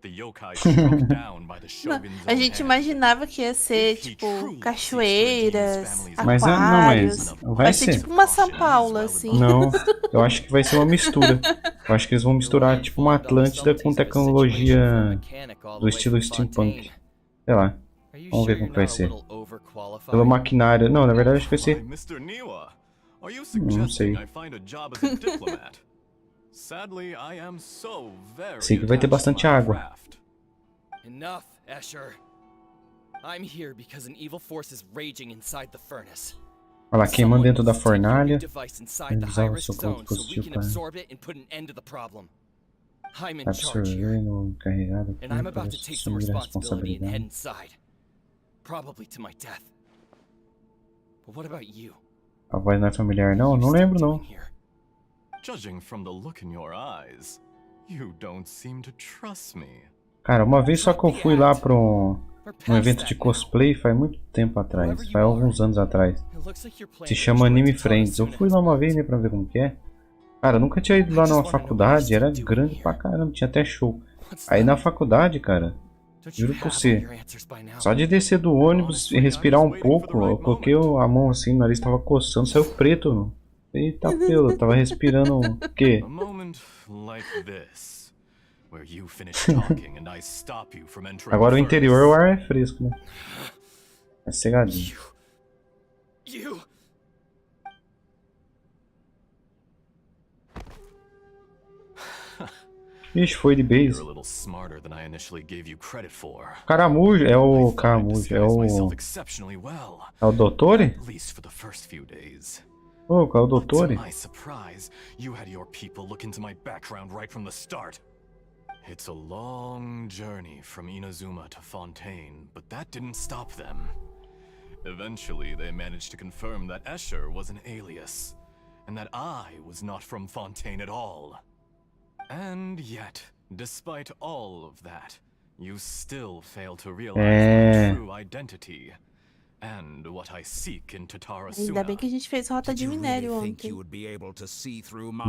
the yokai struck down by the shogun's A own gente hand. imaginava que ia ser, tipo, cachoeiras, Mas não, aquários. mas Vai ser ser. tipo uma São Paulo, assim. Não, eu acho que vai ser uma mistura. Eu acho que eles vão misturar tipo uma Atlântida com tecnologia do estilo steampunk. Sei lá, vamos ver como que vai ser. Pelo maquinário. Não, na verdade acho que vai Why, ser. Mr. Niwa, are you sei. suggesting I find a job as a diplomat? Sadly, I am so very Sei que vai ter attached bastante to my água. craft. Enough, Asher. I'm here because an evil force is raging inside the furnace. Olha lá, queimando dentro da Someone needs to take your fornalha. device inside the Usar o high-risk seu zone corpo so we positivo can para absorb it and put an end to the problem. I'm in charge absorver here, no carregado aqui and I'm para about to take some assumir a responsibility and head responsabilidade. inside. Probably to my death. But what about you? A voz não é familiar não? Não lembro não. Judging from the look in your eyes, you don't seem to trust me. Cara, uma vez só que eu fui lá para um evento de cosplay faz muito tempo atrás. Faz alguns anos atrás. Se chama Anime Friends. Eu fui lá uma vez, né, pra ver como que é. Cara, eu nunca tinha ido lá numa faculdade. Era grande pra caramba, tinha até show. Aí na faculdade, cara, juro pra você, só de descer do ônibus e respirar um pouco, eu coloquei a mão assim, o nariz tava coçando, saiu preto. Eita pelo, eu tava respirando o quê? A moment like this, where you finish talking and I stop you from entering Agora o the interior o furnace. ar é fresco, né? É cegadinho. You! Ixi, foi de base. You're a little smarter than I initially gave you credit for. Caramujo, é I o thought I'd Caramujo, é disguise o... myself exceptionally well, É o Dottore? at least for the first few days. Ô, qual é o But to Dottore? my surprise, you had your people look into my background right from the start. It's a long journey from Inazuma to Fontaine, but that didn't stop them. Eventually, they managed to confirm that Escher was an alias, and that I was not from Fontaine at all. And yet, despite all of that, you still fail to realize my true identity. And what I seek in Tatara Ainda bem que a gente fez rota de minério ontem.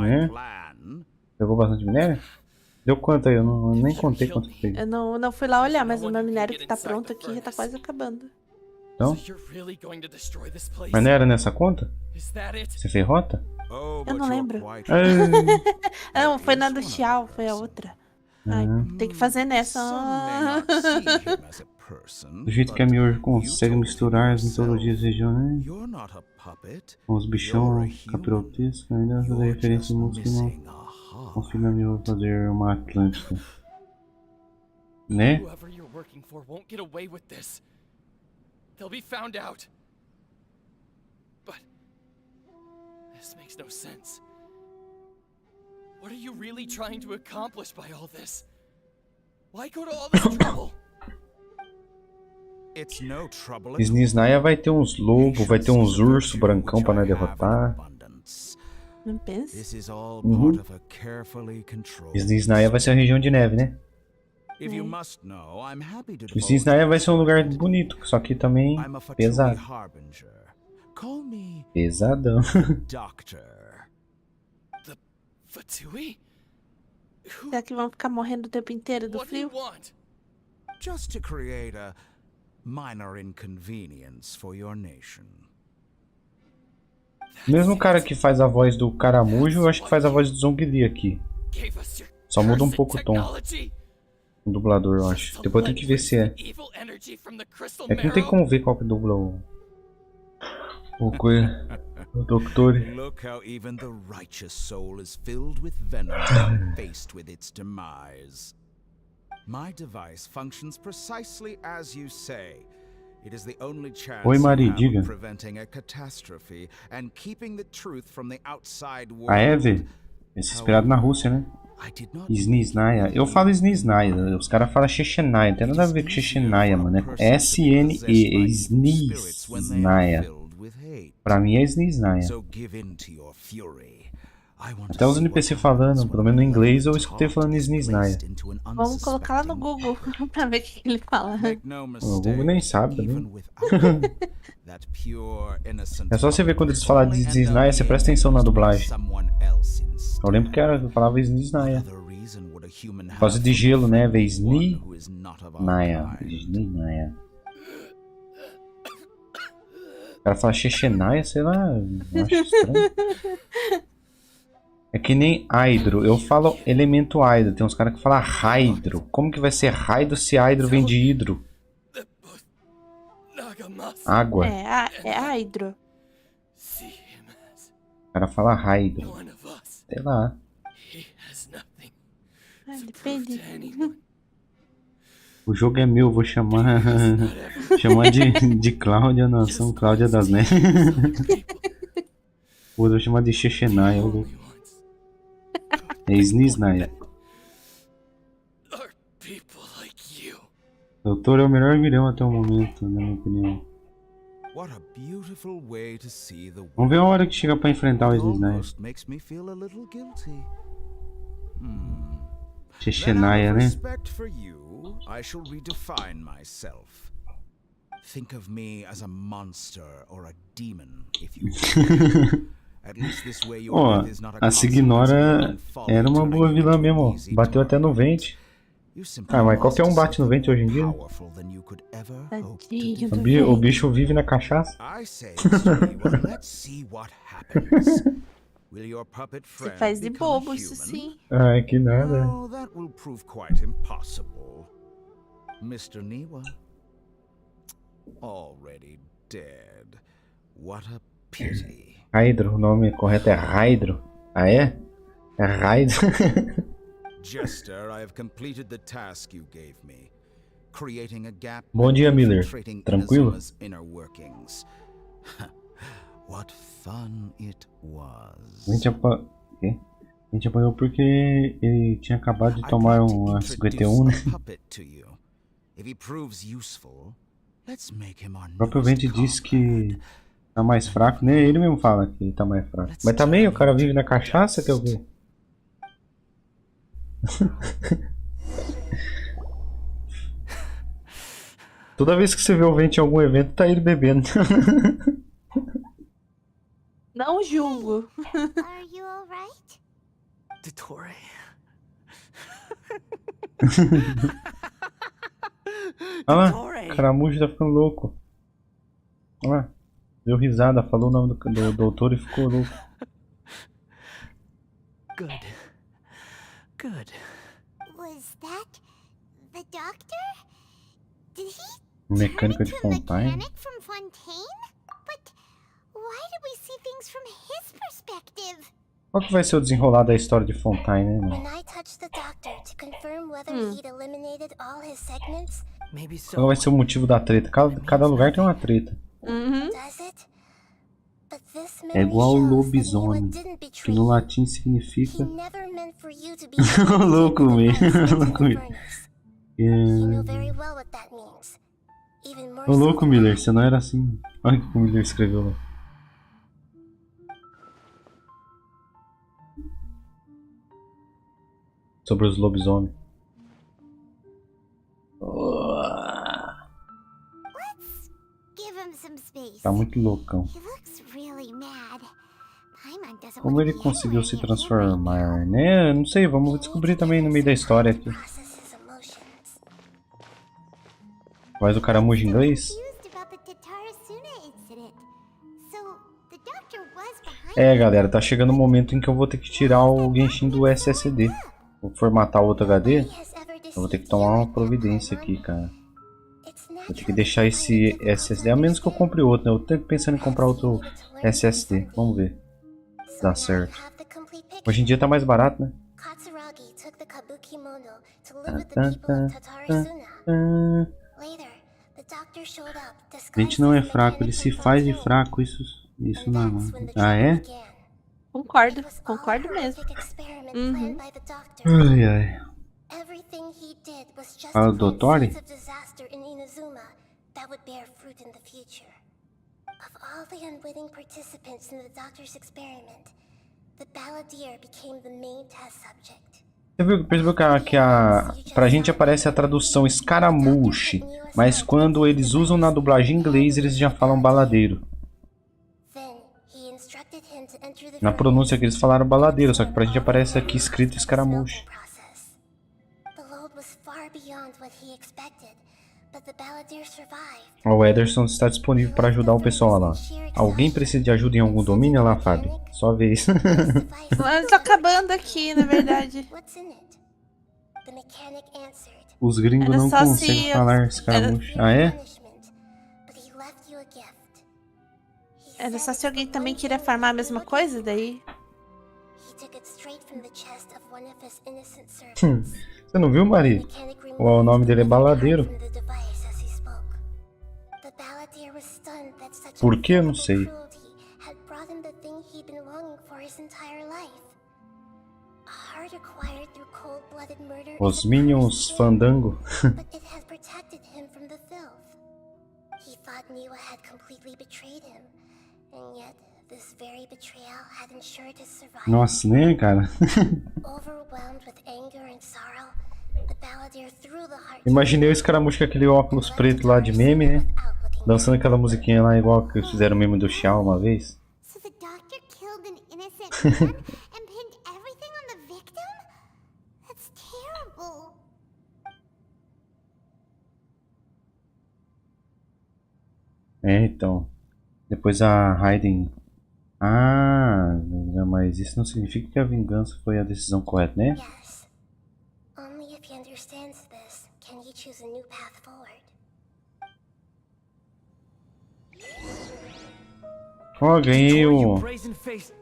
É? Pegou bastante minério? Deu quanto aí? Eu nem contei quanto que fez. Eu não fui lá olhar, mas o meu minério que tá pronto aqui já tá quase acabando. Então? Mas não era nessa conta? Você fez rota? Eu não lembro. Ah, Não, foi na do Xiao, foi a outra. Ai, tem que fazer nessa. do jeito que a Miojo consegue misturar as mitologias regionais com os bichão, capturou o texto, ainda fazer referência em música e não confia a Miojo fazer uma Atlântida. Né? Whoever you're working for won't get away with this. They'll be found out. But this makes no sense. What are you really trying to accomplish by all this? Why go to all this trouble? It's no trouble at all. Sniznaya vai ter uns lobos, vai ter uns ursos brancão pra nós derrotar. Não pensa? This is all Uhum. part of a carefully controlled. Sniznaya vai ser a região de neve, né? If you must know, I'm happy to Sniznaya vai ser um lugar bonito, só que também I'm a Fatui pesado. harbinger. Call me Pesadão. Doctor. Fatui? Será que vão ficar morrendo o tempo inteiro do What do you frio? want? Just to create a minor inconvenience for your nation. Mesmo cara que faz a voz do Caramujo, eu acho que faz a voz do Zhongli aqui. Gave us your Só muda um cursed pouco o tom. technology? O dublador, eu acho. Depois eu tenho que ver se é. Evil energy from the crystal É que não tem marrow? como ver qual que dubla o coisa. O doutor. Look how even the righteous soul is filled with venom when faced with its demise. My device functions precisely as you say. It is the only chance Oi, Mari, you have diga. of preventing a catastrophe and keeping the truth from the outside world. A Eve? Esse é inspirado na Rússia, né? I did not Sniznaya. Eu falo Sniznaya. Os caras falam Chechenaya. Não tem nada a ver com Chechenaya, mano. É S-N-E. Sniznaya. Pra mim é Sniznaya. So give in to your fury. I want Até to os see NPC what falando, happens pelo when menos no a inglês, eu living escutei falando target is Sniznaya. placed into an Vamos colocar lá no unsuspecting Google pra ver o que ele fala. Make no O mistake, Google nem sabe, even né? without that pure, innocent É só você ver quando eles will falarem only de end up Sniznaya, você being presta atenção na used by dublagem. someone else instead. Eu lembro que eu falava Sniznaya. What other reason would a human Por causa have de for gelo, né? killing Vez one who is not of our Sniznaya. kind? Sniznaya. O cara fala Chechenaya, sei lá. Eu acho estranho. É que nem Hydro. Eu falo elemento Hydro. Tem uns caras que falam Hydro. Como que vai ser Hydro se Hydro vem de Hidro? Nagamasa. Água. É a Hydro. See him as O cara fala Hydro. one of us. Sei lá. He has nothing Ah, to prove depende. to anyone. O jogo é meu. Vou chamar. chamar de Cláudia Nação Cláudia das Neves. Vou chamar de Chechenaya. Only once. É Sniznaya. Are people like you? Doutor é o melhor vilão até o momento, na minha opinião. What a beautiful way to see the Vamos ver a world. hora que chega pra enfrentar o It Sniznaya. almost makes me feel a little guilty. Then out Chechenaya, of né? respect for you, I shall redefine myself. Think of me as a monster or a demon, if you will. At least this way your Ó, death is not a a Signora consequence of your own folly era uma turning boa you vilã into an mesmo, ó. easy Bateu até no target. vente. You simply Ah, mas qualquer um must bate no vente hoje em dia. powerful than you could ever hope to Tadinho be. do O bicho vive na cachaça. I say, Mr. Ewell, let's see what happens. Will your puppet Você friend faz de become a bobo, isso human? sim. Ai, que nada. No, that will prove quite impossible. Mr. Niwa, already dead. What a pity. Hydro, o nome correto é Hydro. Ah, é? É Hydro. Jester, I have completed the task you gave me. Creating a gap Bom dia, Miller. infiltrating Tranquilo? Inazuma's inner workings. What fun it was. A gente apanhou porque ele tinha acabado de I'd tomar like to uma introduce 51, né? a puppet to you. If he proves useful, let's make him our O próprio newest Vente disse comrade. que tá mais fraco, né? Ele mesmo fala que tá mais fraco. Mas também o cara vive na cachaça, que eu vi. Toda vez que você vê o Vente em algum evento, tá ele bebendo. Não julgo. Are you alright? Dottore. Olha lá, Dottore. o Caramujo tá ficando louco. Olha lá, deu risada, falou o nome do doutor e ficou louco. Good. Good. Was that the doctor? Did he Mecânica de turn into a Fontaine. mechanic from Fontaine? But why do we see things from his perspective? Qual que vai ser o desenrolar da história de Fontaine, né, When mano? I touched the doctor to confirm whether he'd eliminated all his segments, Maybe so. Qual vai ser o motivo da treta? Cada lugar tem uma treta. Uhum. does it? But this É memory igual ao shows that lobisomem, Niwa didn't que betray no you. latim He significa... never meant for you to be Louco, the man. device into Louco, the man. furnace. You know É... very well what that means. Even more Ô louco, so- Miller, você não era assim. Olha o que o Miller escreveu lá. Sobre os lobisomens. Give him some space. Tá muito loucão. He looks really mad. Paimon doesn't Como want ele to be conseguiu anywhere se near him right now. transformar, né? Eu não sei, vamos descobrir também no meio da história aqui. Process his emotions. Faz o caramujo em inglês? Confused about the Tatarasuna incident. So, the doctor was behind É, galera, tá chegando o momento em que eu vou ter que tirar o Genshin do SSD. Vou formatar o outro HD. He has ever Eu vou ter que tomar uma providência aqui, cara. Vou ter que deixar esse SSD, a menos que eu compre outro, né? Eu tô pensando em comprar outro SSD. Vamos ver se dá certo. Hoje em dia tá mais barato, né? Katsuragi took the kabuki mono to live with the people of Tatarasuna. Later, the doctor showed up, A gente disguised não é as a fraco, ele se mechanical faz de platoon. fraco, isso And não. that's when the Ah, trouble é? began. Concordo, It was all a concordo mesmo. horrific experiment Uhum. planned by the doctor. Ai, ai. Everything he did was just Fala to do plant Dotori? seeds of disaster in Inazuma that would bear fruit in the future. Of all the unwitting participants in the doctor's experiment, the balladeer became the main test subject. Percebeu pra gente aparece a tradução escaramuche, mas quando eles usam na dublagem em inglês, eles já falam baladeiro. Then he instructed him to enter the Na pronúncia que eles falaram baladeiro, só que pra gente aparece aqui escrito escaramuche. The load was far beyond what he expected, but the balladeer survived. O Ederson está disponível para ajudar o pessoal lá. Alguém precisa de ajuda em algum domínio lá, Fábio? Só vez. Mas tô acabando aqui, na verdade. What's in it? The mechanic answered. Os gringos Era não só conseguem se- falar escaramuche. Ah, é? Punishment, but he left you a gift. He Era said só it's se alguém the também one queria thing farmar a you've been mesma looking coisa, for. daí. He took it straight from the chest of one of his innocent Hum. servants. Você não viu, Mari? Mechanic O nome dele é removed the Baladeiro. part from the device as he spoke. The balladeer was stunned that such Por quê? Não incredible sei. cruelty had brought him the thing he'd been longing for his entire life. A heart acquired through cold-blooded murder Os is a Minions punishment, Fandango. but it has protected him from the filth. He thought Niwa had completely betrayed him, and yet this very betrayal had ensured his survival. Nossa, né, cara? Overwhelmed with anger and sorrow, the balladeer threw the heart. Imaginei o escaramuche com aquele óculos preto lá de meme, né? Dançando aquela musiquinha lá, igual que fizeram o meme do Xiao uma vez. So the doctor killed an innocent man and pinned everything on the victim? That's terrible. É, então. Depois a Raiden. Ah, mas isso não significa que a vingança foi a decisão correta, né? Yes. Only if he understands this can he choose a new path forward. Ó, ganhei o. Brazen-faced.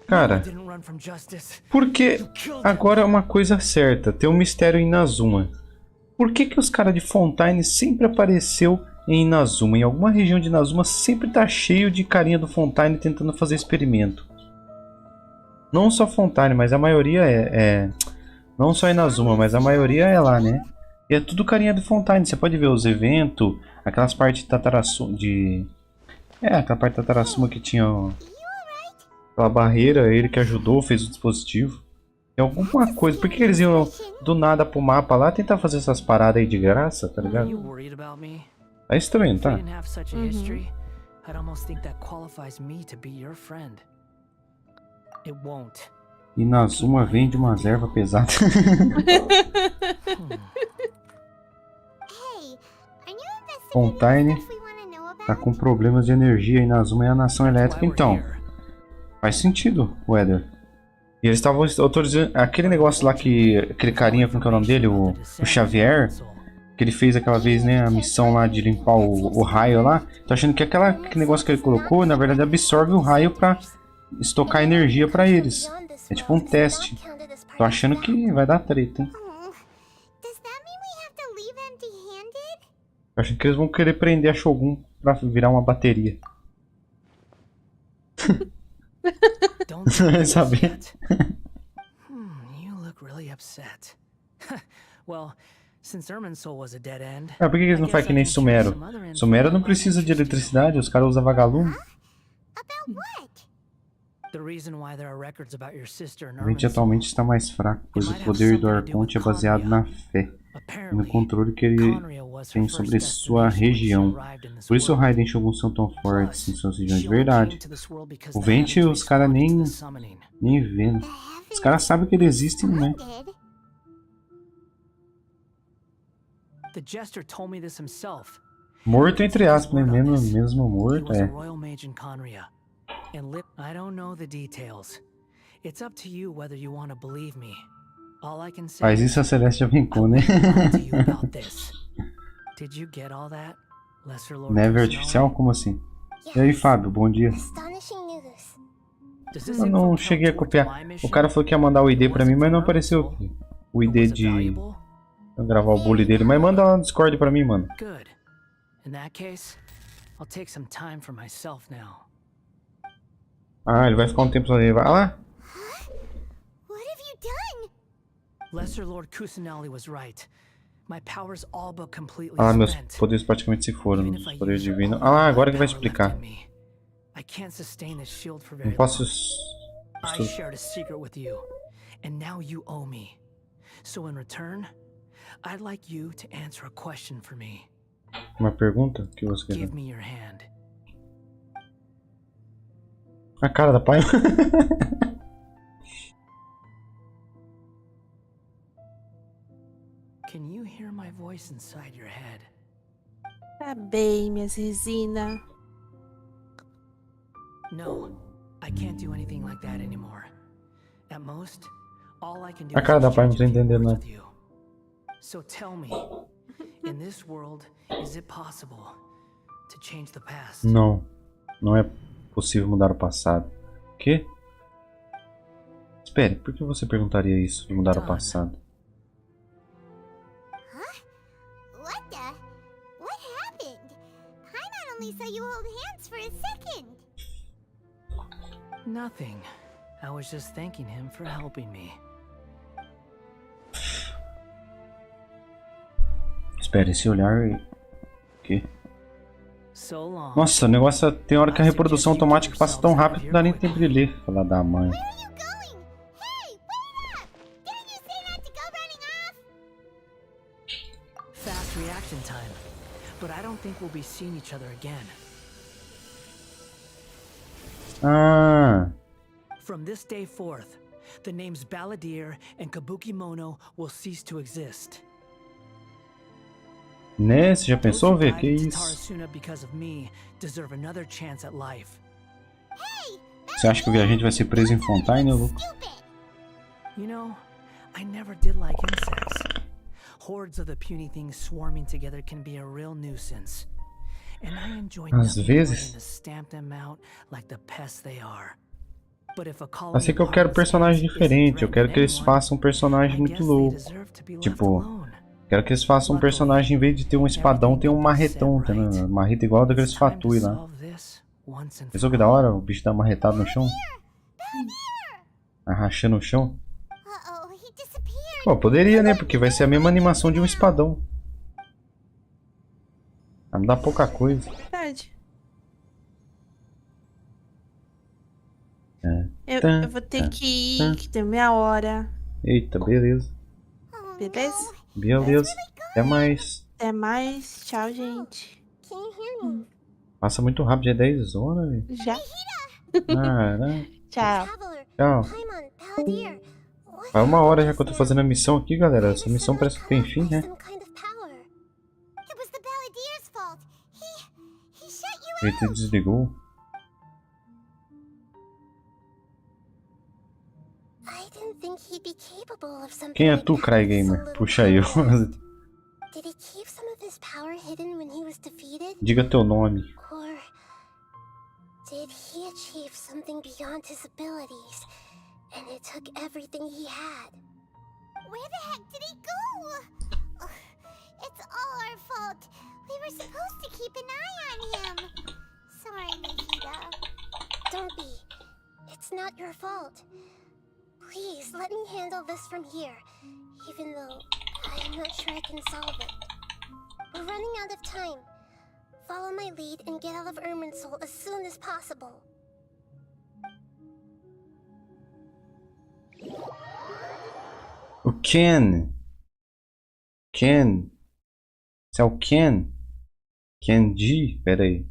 Cara, Didn't run from justice. porque agora é uma coisa certa, tem um mistério em Inazuma. Por que que os caras de Fontaine sempre apareceu em Inazuma? Em alguma região de Inazuma sempre tá cheio de carinha do Fontaine tentando fazer experimento. Não só Fontaine, mas a maioria não só Inazuma, mas a maioria é lá, né? E é tudo carinha do Fontaine. Você pode ver os eventos, aquelas partes de Tatarassuma, aquela parte de Tatarassuma que tinha aquela barreira, ele que ajudou, fez o dispositivo. Tem alguma coisa. Por que eles iam do nada pro mapa lá tentar fazer essas paradas aí de graça, tá Are you ligado? worried about me? Tá estranho, If I tá? didn't have such a history, I'd almost think that qualifies me to be your friend. It won't. Inazuma vende umas ervas pesadas. Hey, are you investigating Fontaine stuff we wanna know tá about? com problemas de energia. Inazuma é a nação elétrica, Why we're então. here. Faz sentido, Weather. E eles estavam autorizando aquele negócio lá que aquele carinha, como que é o nome dele, o Xavier, que ele fez aquela vez, né, a missão lá de limpar o raio lá. Tô achando que aquele negócio que ele colocou, na verdade, absorve o raio pra estocar energia pra eles. É tipo um teste. Tô achando que vai dar treta, hein? Oh, does that mean we have to leave empty-handed? Eu acho que eles vão querer prender a Shogun pra virar uma bateria. Don't Vai saber. yet. You look really upset. Well, Since Irminsul was a dead end, Ah, por que eles não fazem que nem Sumero? Sumero não precisa de eletricidade, os caras usam vagalume. About what? the reason why there are records about your sister in A mente Irminsul atualmente está mais fraco, pois o poder do Arconte é baseado na fé e no controle que ele tem sobre sua região. Por isso o Raiden e Shogun são tão fortes em suas regiões de verdade. O Vente os caras nem vê, né? Os caras sabem que ele existe, né? The jester told me this himself. Morto entre aspas, né? Mesmo morto, é. I don't know the details. It's up to you whether you want to believe me. All I can say Faz isso a Celeste já brincou, né? Did you get all that? Lesser Lord Neve artificial? Como assim? E aí, Fábio, bom dia. Eu não cheguei a copiar. O cara falou que ia mandar o ID pra mim, mas não apareceu aqui. O ID de... Vou gravar o bully dele, mas manda lá no Discord pra mim, mano. Good. In that case, I'll take some time for myself now. Ah, ele vai ficar um tempo só ali. Vai lá. What have you done? Lesser Lord Kusanali was right. My powers all but completely Ah, meus spent. poderes praticamente se foram. Os poderes divinos. Ah, agora que vai explicar. I can't sustain this shield for Não very posso... long. I shared a secret with you, and now you owe me. So in return, I'd like you to answer a question for me. Uma pergunta? O que você quer? Give me your hand. A cara da pai. Can you hear my voice inside your head? Tá bem, minhas resina. No, I can't do anything like that anymore. At most, all I can do A cara da pai não is tô entendendo, words né? with you. So tell me, in this world, is it possible to change the past? Não. Não é possível mudar o passado. Que? Espere, por que você perguntaria isso de mudar o passado? What the? What happened? Paimon only saw you hold hands for a second. Nothing. I was just thanking him for helping me. Espere, esse olhar... Que? So long. Nossa, o negócio tem hora que a reprodução automática passa tão rápido que não dá nem tempo de ler. Falar da mãe. Where are you going? Hey, wait up! Didn't you say not to go running off? Fast reaction time. But I don't think we'll be seeing each other again. Ah, From this day forth, the names Balladeer and Kabuki Mono will cease to exist. né? Você já pensou, Those who ver? Que died to isso? Tarasuna because of me deserve another chance at life. Você acha que o viajante vai ser preso em Fontaine, Lucas? You know, I never did like insects. Hordes of the puny things swarming together can be a real nuisance. And I enjoy Às nothing more vezes. than to stamp them out like the pests they are. But if a Eu colony sei que eu of quero harpies personagem isn't diferente. Eu quero que threatening eles anyone, façam um personagem I muito guess they louco. deserve to be left Tipo, alone. quero que eles façam um personagem, em vez de ter um espadão, ter um marretão, tá vendo? Uma marreta igual daqueles It's time to fatui lá. solve this once and Pensou for que da all. hora? O bicho dá uma marretada no chão? Arrachando no chão? Uh-oh, he disappeared. Pô, poderia, né? Porque vai ser a mesma animação de um espadão. Vai mudar pouca coisa. Verdade. É. Eu vou ter que ir, que tem meia hora. Eita, beleza. Oh, Beleza? Beleza. Até mais. Até mais. Tchau, gente. Can you hear me? Passa muito rápido, já é 10 horas, velho. Já. Caraca. Tchau. Traveler, Tchau. Paimon, Balladeer. What Faz uma hora já que eu tô happened? fazendo a missão aqui, galera. Essa missão parece que tem fim, né? Some kind of power. It was the Balladeer's fault. He shut you Ele te out. desligou. I didn't think he'd be capable of something Quem é like tu, that Cry with so Gamer? little Puxa eu. power. Did he keep some of his power hidden when he was defeated? Diga teu nome. Or did he achieve something beyond his abilities, and it took everything he had? Where the heck did he go? Ugh, it's all our fault. We were supposed to keep an eye on him. Sorry, Nahida. Don't be. It's not your fault. Please, let me handle this from here, even though I'm not sure I can solve it. We're running out of time. Follow my lead and get out of Irminsul as soon as possible. O Ken. Ken. Esse é o Ken. Kenji? Pera aí.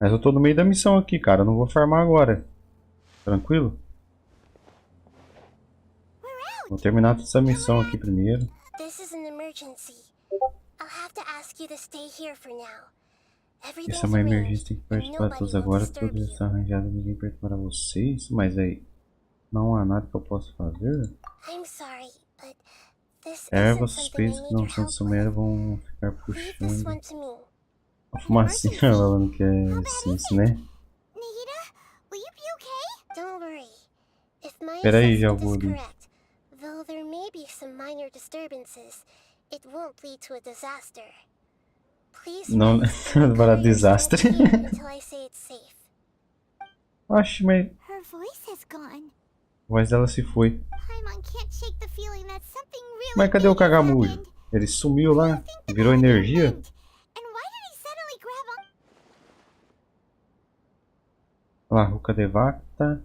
Mas eu tô no meio da missão aqui, cara. Eu não vou farmar agora. Tranquilo? Vou terminar toda essa missão aqui primeiro. This is an emergency. I'll have to ask you to stay here for now. Essa é uma emergência, tem que participar de todos agora. Tudo está arranjado, ninguém perturbará vocês. Mas aí, não há nada que eu possa fazer? I'm sorry, but this Ervas isn't something I suspeitas que need não your são help with. sumérias vão ficar Leave this puxando. one to me. A fumacinha falando que é isso, né? Nahida, will you be okay? Don't worry. If my Pera aí, já assessment vou is ali. correct, though there may be some minor disturbances, it won't lead to a disaster. Please Não rest para and cover yourself desastre. here until I say it's safe. Acho, mas Her voice has gone. a voz dela se foi. Paimon can't shake the feeling that something really Mas cadê o big has Kagamujo? happened. Ele sumiu lá? Virou energia? And why did he suddenly grab on? Olha lá, Ruka Devacta.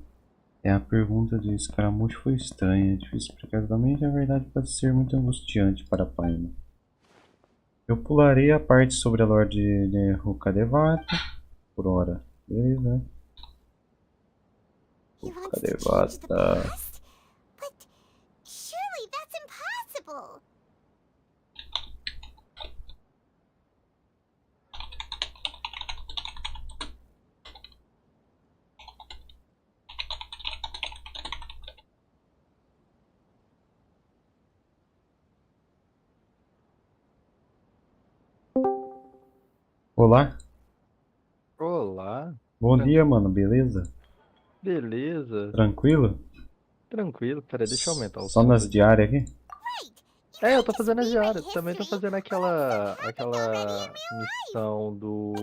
É a pergunta do escaramujo foi estranha. É difícil explicar exatamente. A verdade pode ser muito angustiante para Paimon. Eu pularei a parte sobre a Lorde de Ruka Devacta. Por hora. Beleza. He Ruka wants to change the Devacta. past? But surely that's impossible. Olá. Olá, Bom dia, mano. Beleza? beleza? Tranquilo? Tranquilo, peraí, deixa eu aumentar o Só som nas do- diárias aqui? É, eu tô fazendo as diárias, também tô fazendo aquela missão do...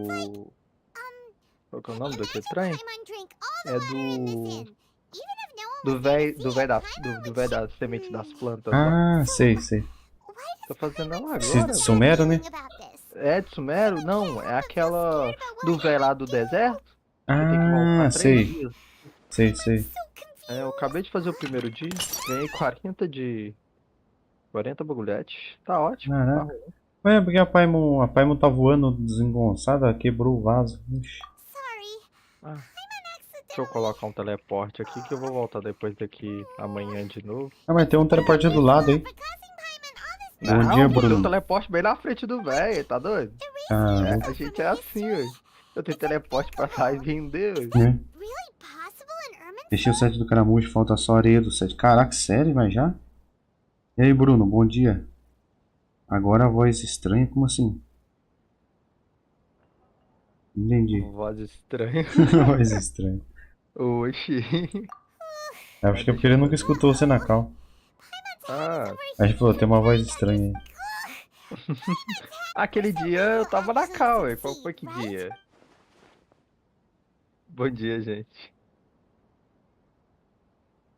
Qual que é o nome daquele trem? Paimon drank all the É water in this do... inn. Even if no one Do was véi, there do to véi see da, it, Paimon do would véi cheat. das sementes das plantas lá. Ah, sei, sei. Why Tô does fazendo ela Paimon agora. Esse Sumero, né? feeling about this? É de Sumero? Não, é aquela do véi lá do deserto. Que tem que voltar Ah, 3 sei. dias. Sei, sei. So confused. É, eu acabei de fazer o primeiro dia, ganhei 40 bagulhetes. Tá ótimo, tá Caraca. ruim. Ué, porque a Paimon tá voando desengonçada, quebrou o vaso. Ixi. Sorry. Ah, Paimon deixa eu colocar um teleporte aqui que eu vou voltar depois daqui amanhã de novo. Ah, mas tem um teleporte do lado aí. For causing Paimon all this Bom Não, dia, pô, tem um Bruno. teleporte bem na frente do velho, tá doido? Ah, É, a gente é assim, ué. Eu tenho teleporte pra trás e vender, ué. né? really possible in Irminsul? Deixei o set do caramujo, falta só a areia do set. Caraca, sério? Mas já? E aí, Bruno, bom dia. Agora a voz estranha, como assim? Entendi. Voz estranha. Voz estranha. Oxi. Eu acho que é porque ele nunca escutou você na cal. Ah, A gente falou, tem uma voz estranha aí. aquele dia eu tava na cal, ué. Qual foi que dia? Bom dia, gente.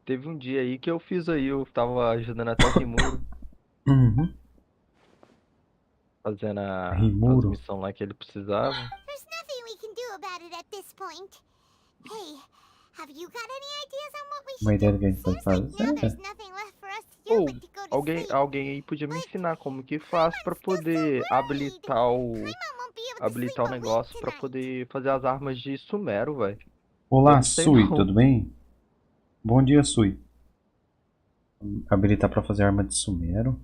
Teve um dia aí que eu fiz aí, eu tava ajudando até o Rimuro, Uhum. fazendo a Rimuro. transmissão lá que ele precisava. There's nothing we can do about it at this point. Hey, have you got any ideas on what we Uma should ideia do? do que a gente pode Seems like now fazer. there's nothing left for us to do Ou but to go to alguém, sleep. alguém aí podia me ensinar como que faz pra poder habilitar o Paimon won't be able to habilitar sleep o a wink negócio pra tonight. poder fazer as armas de Sumero, velho. Eu Olá, não sei Sui, não. tudo bem? Bom dia, Sui. Habilitar pra fazer arma de Sumero?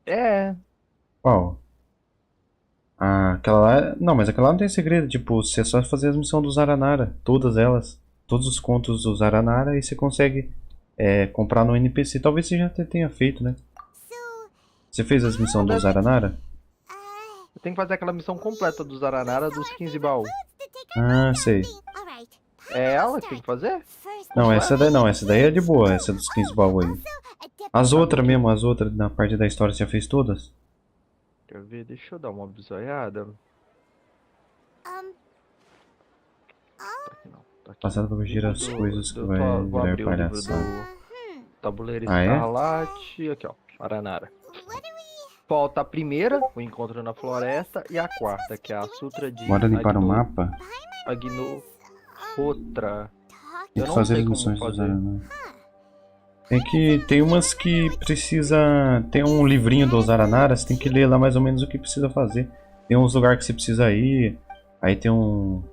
É, Qual? Ah, aquela lá. Não, mas aquela lá não tem segredo. Tipo, você só fazer as missões do Zaranara. Todas elas. Todos os contos do Zaranara. E você consegue comprar no NPC. Talvez você já tenha feito, né? So, Você fez as missões do Zaranara? eu tenho que fazer aquela missão completa do Zaranara dos 15 baús. to take Ah, sei. Alright. É ela que tem que fazer? First, Não, essa daí não. Essa daí é de boa. Essa dos 15 baús aí. also a dip- As outras mesmo, as outras na parte da história você já fez todas? Quer ver? Deixa eu dar uma bisoiada. um, Tá aqui não, tá aqui. Passado pra fugir as coisas que vai Vou virar abrir o livro palhaçada. do... Tabuleiro Ah, é? escarlate. Aqui, ó. Aranara. Falta a primeira, o encontro na floresta, e a quarta, que é a Sutra de Bora limpar o mapa. Agnohotra. Tem Eu que não fazer sei as como missões dos fazer. Aranaras. Tem umas que precisa. Tem um livrinho dos Aranaras, tem que ler lá mais ou menos o que precisa fazer. Tem uns lugares que você precisa ir. Aí tem um.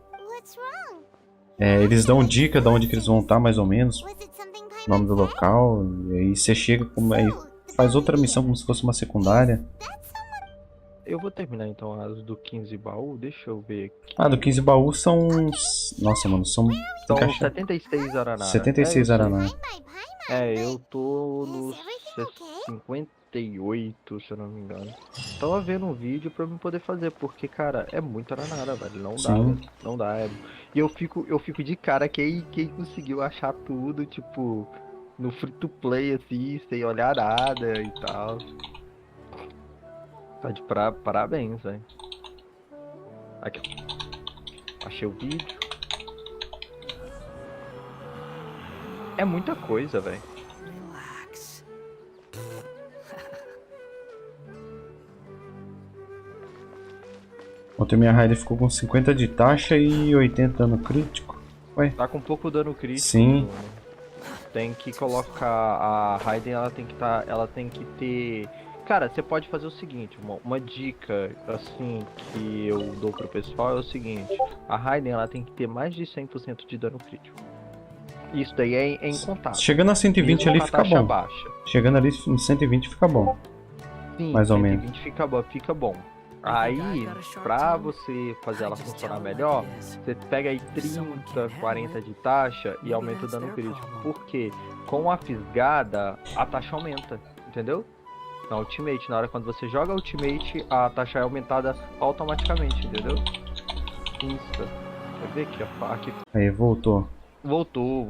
Eles dão dica de onde que eles vão estar mais ou menos. O nome do local. E aí você chega aí faz outra missão como se fosse uma secundária. Eu vou terminar então as do 15 baú, deixa eu ver aqui. Ah, do 15 baú são. Nossa, mano, são. São Tem que achar. 76 Aranara. 76 Aranara. Eu tô nos 58, se eu não me engano. Tava vendo um vídeo pra eu poder fazer, porque, cara, é muito Aranara, velho. Não dá, Sim. velho. Não dá. E eu fico de cara quem conseguiu achar tudo, tipo, no free to play, assim, sem olhar nada e tal. Tá de parabéns, velho. Aqui, ó. Achei o vídeo. É muita coisa, velho. Relax. Ontem minha Raiden ficou com 50 de taxa e 80 no crítico. Ué? Tá com pouco dano crítico. Sim. Tem que colocar a Raiden, ela tem que ter. Cara, você pode fazer o seguinte, uma dica assim que eu dou pro pessoal é o seguinte: a Raiden ela tem que ter mais de 100% de dano crítico. Isso daí é incontável. Chegando a 120 Mesmo ali com a fica taxa bom. baixa. Chegando ali em 120 fica bom. Sim, mais ou 120 menos. fica bom. Aí, pra você fazer ela funcionar melhor, você pega aí 30, 40 de taxa e aumenta o dano crítico. Porque com a fisgada, a taxa aumenta, entendeu? Na Ultimate, na hora quando você joga Ultimate, a taxa é aumentada automaticamente, entendeu? Insta. Quer ver aqui? Aqui. Aí, voltou. Voltou.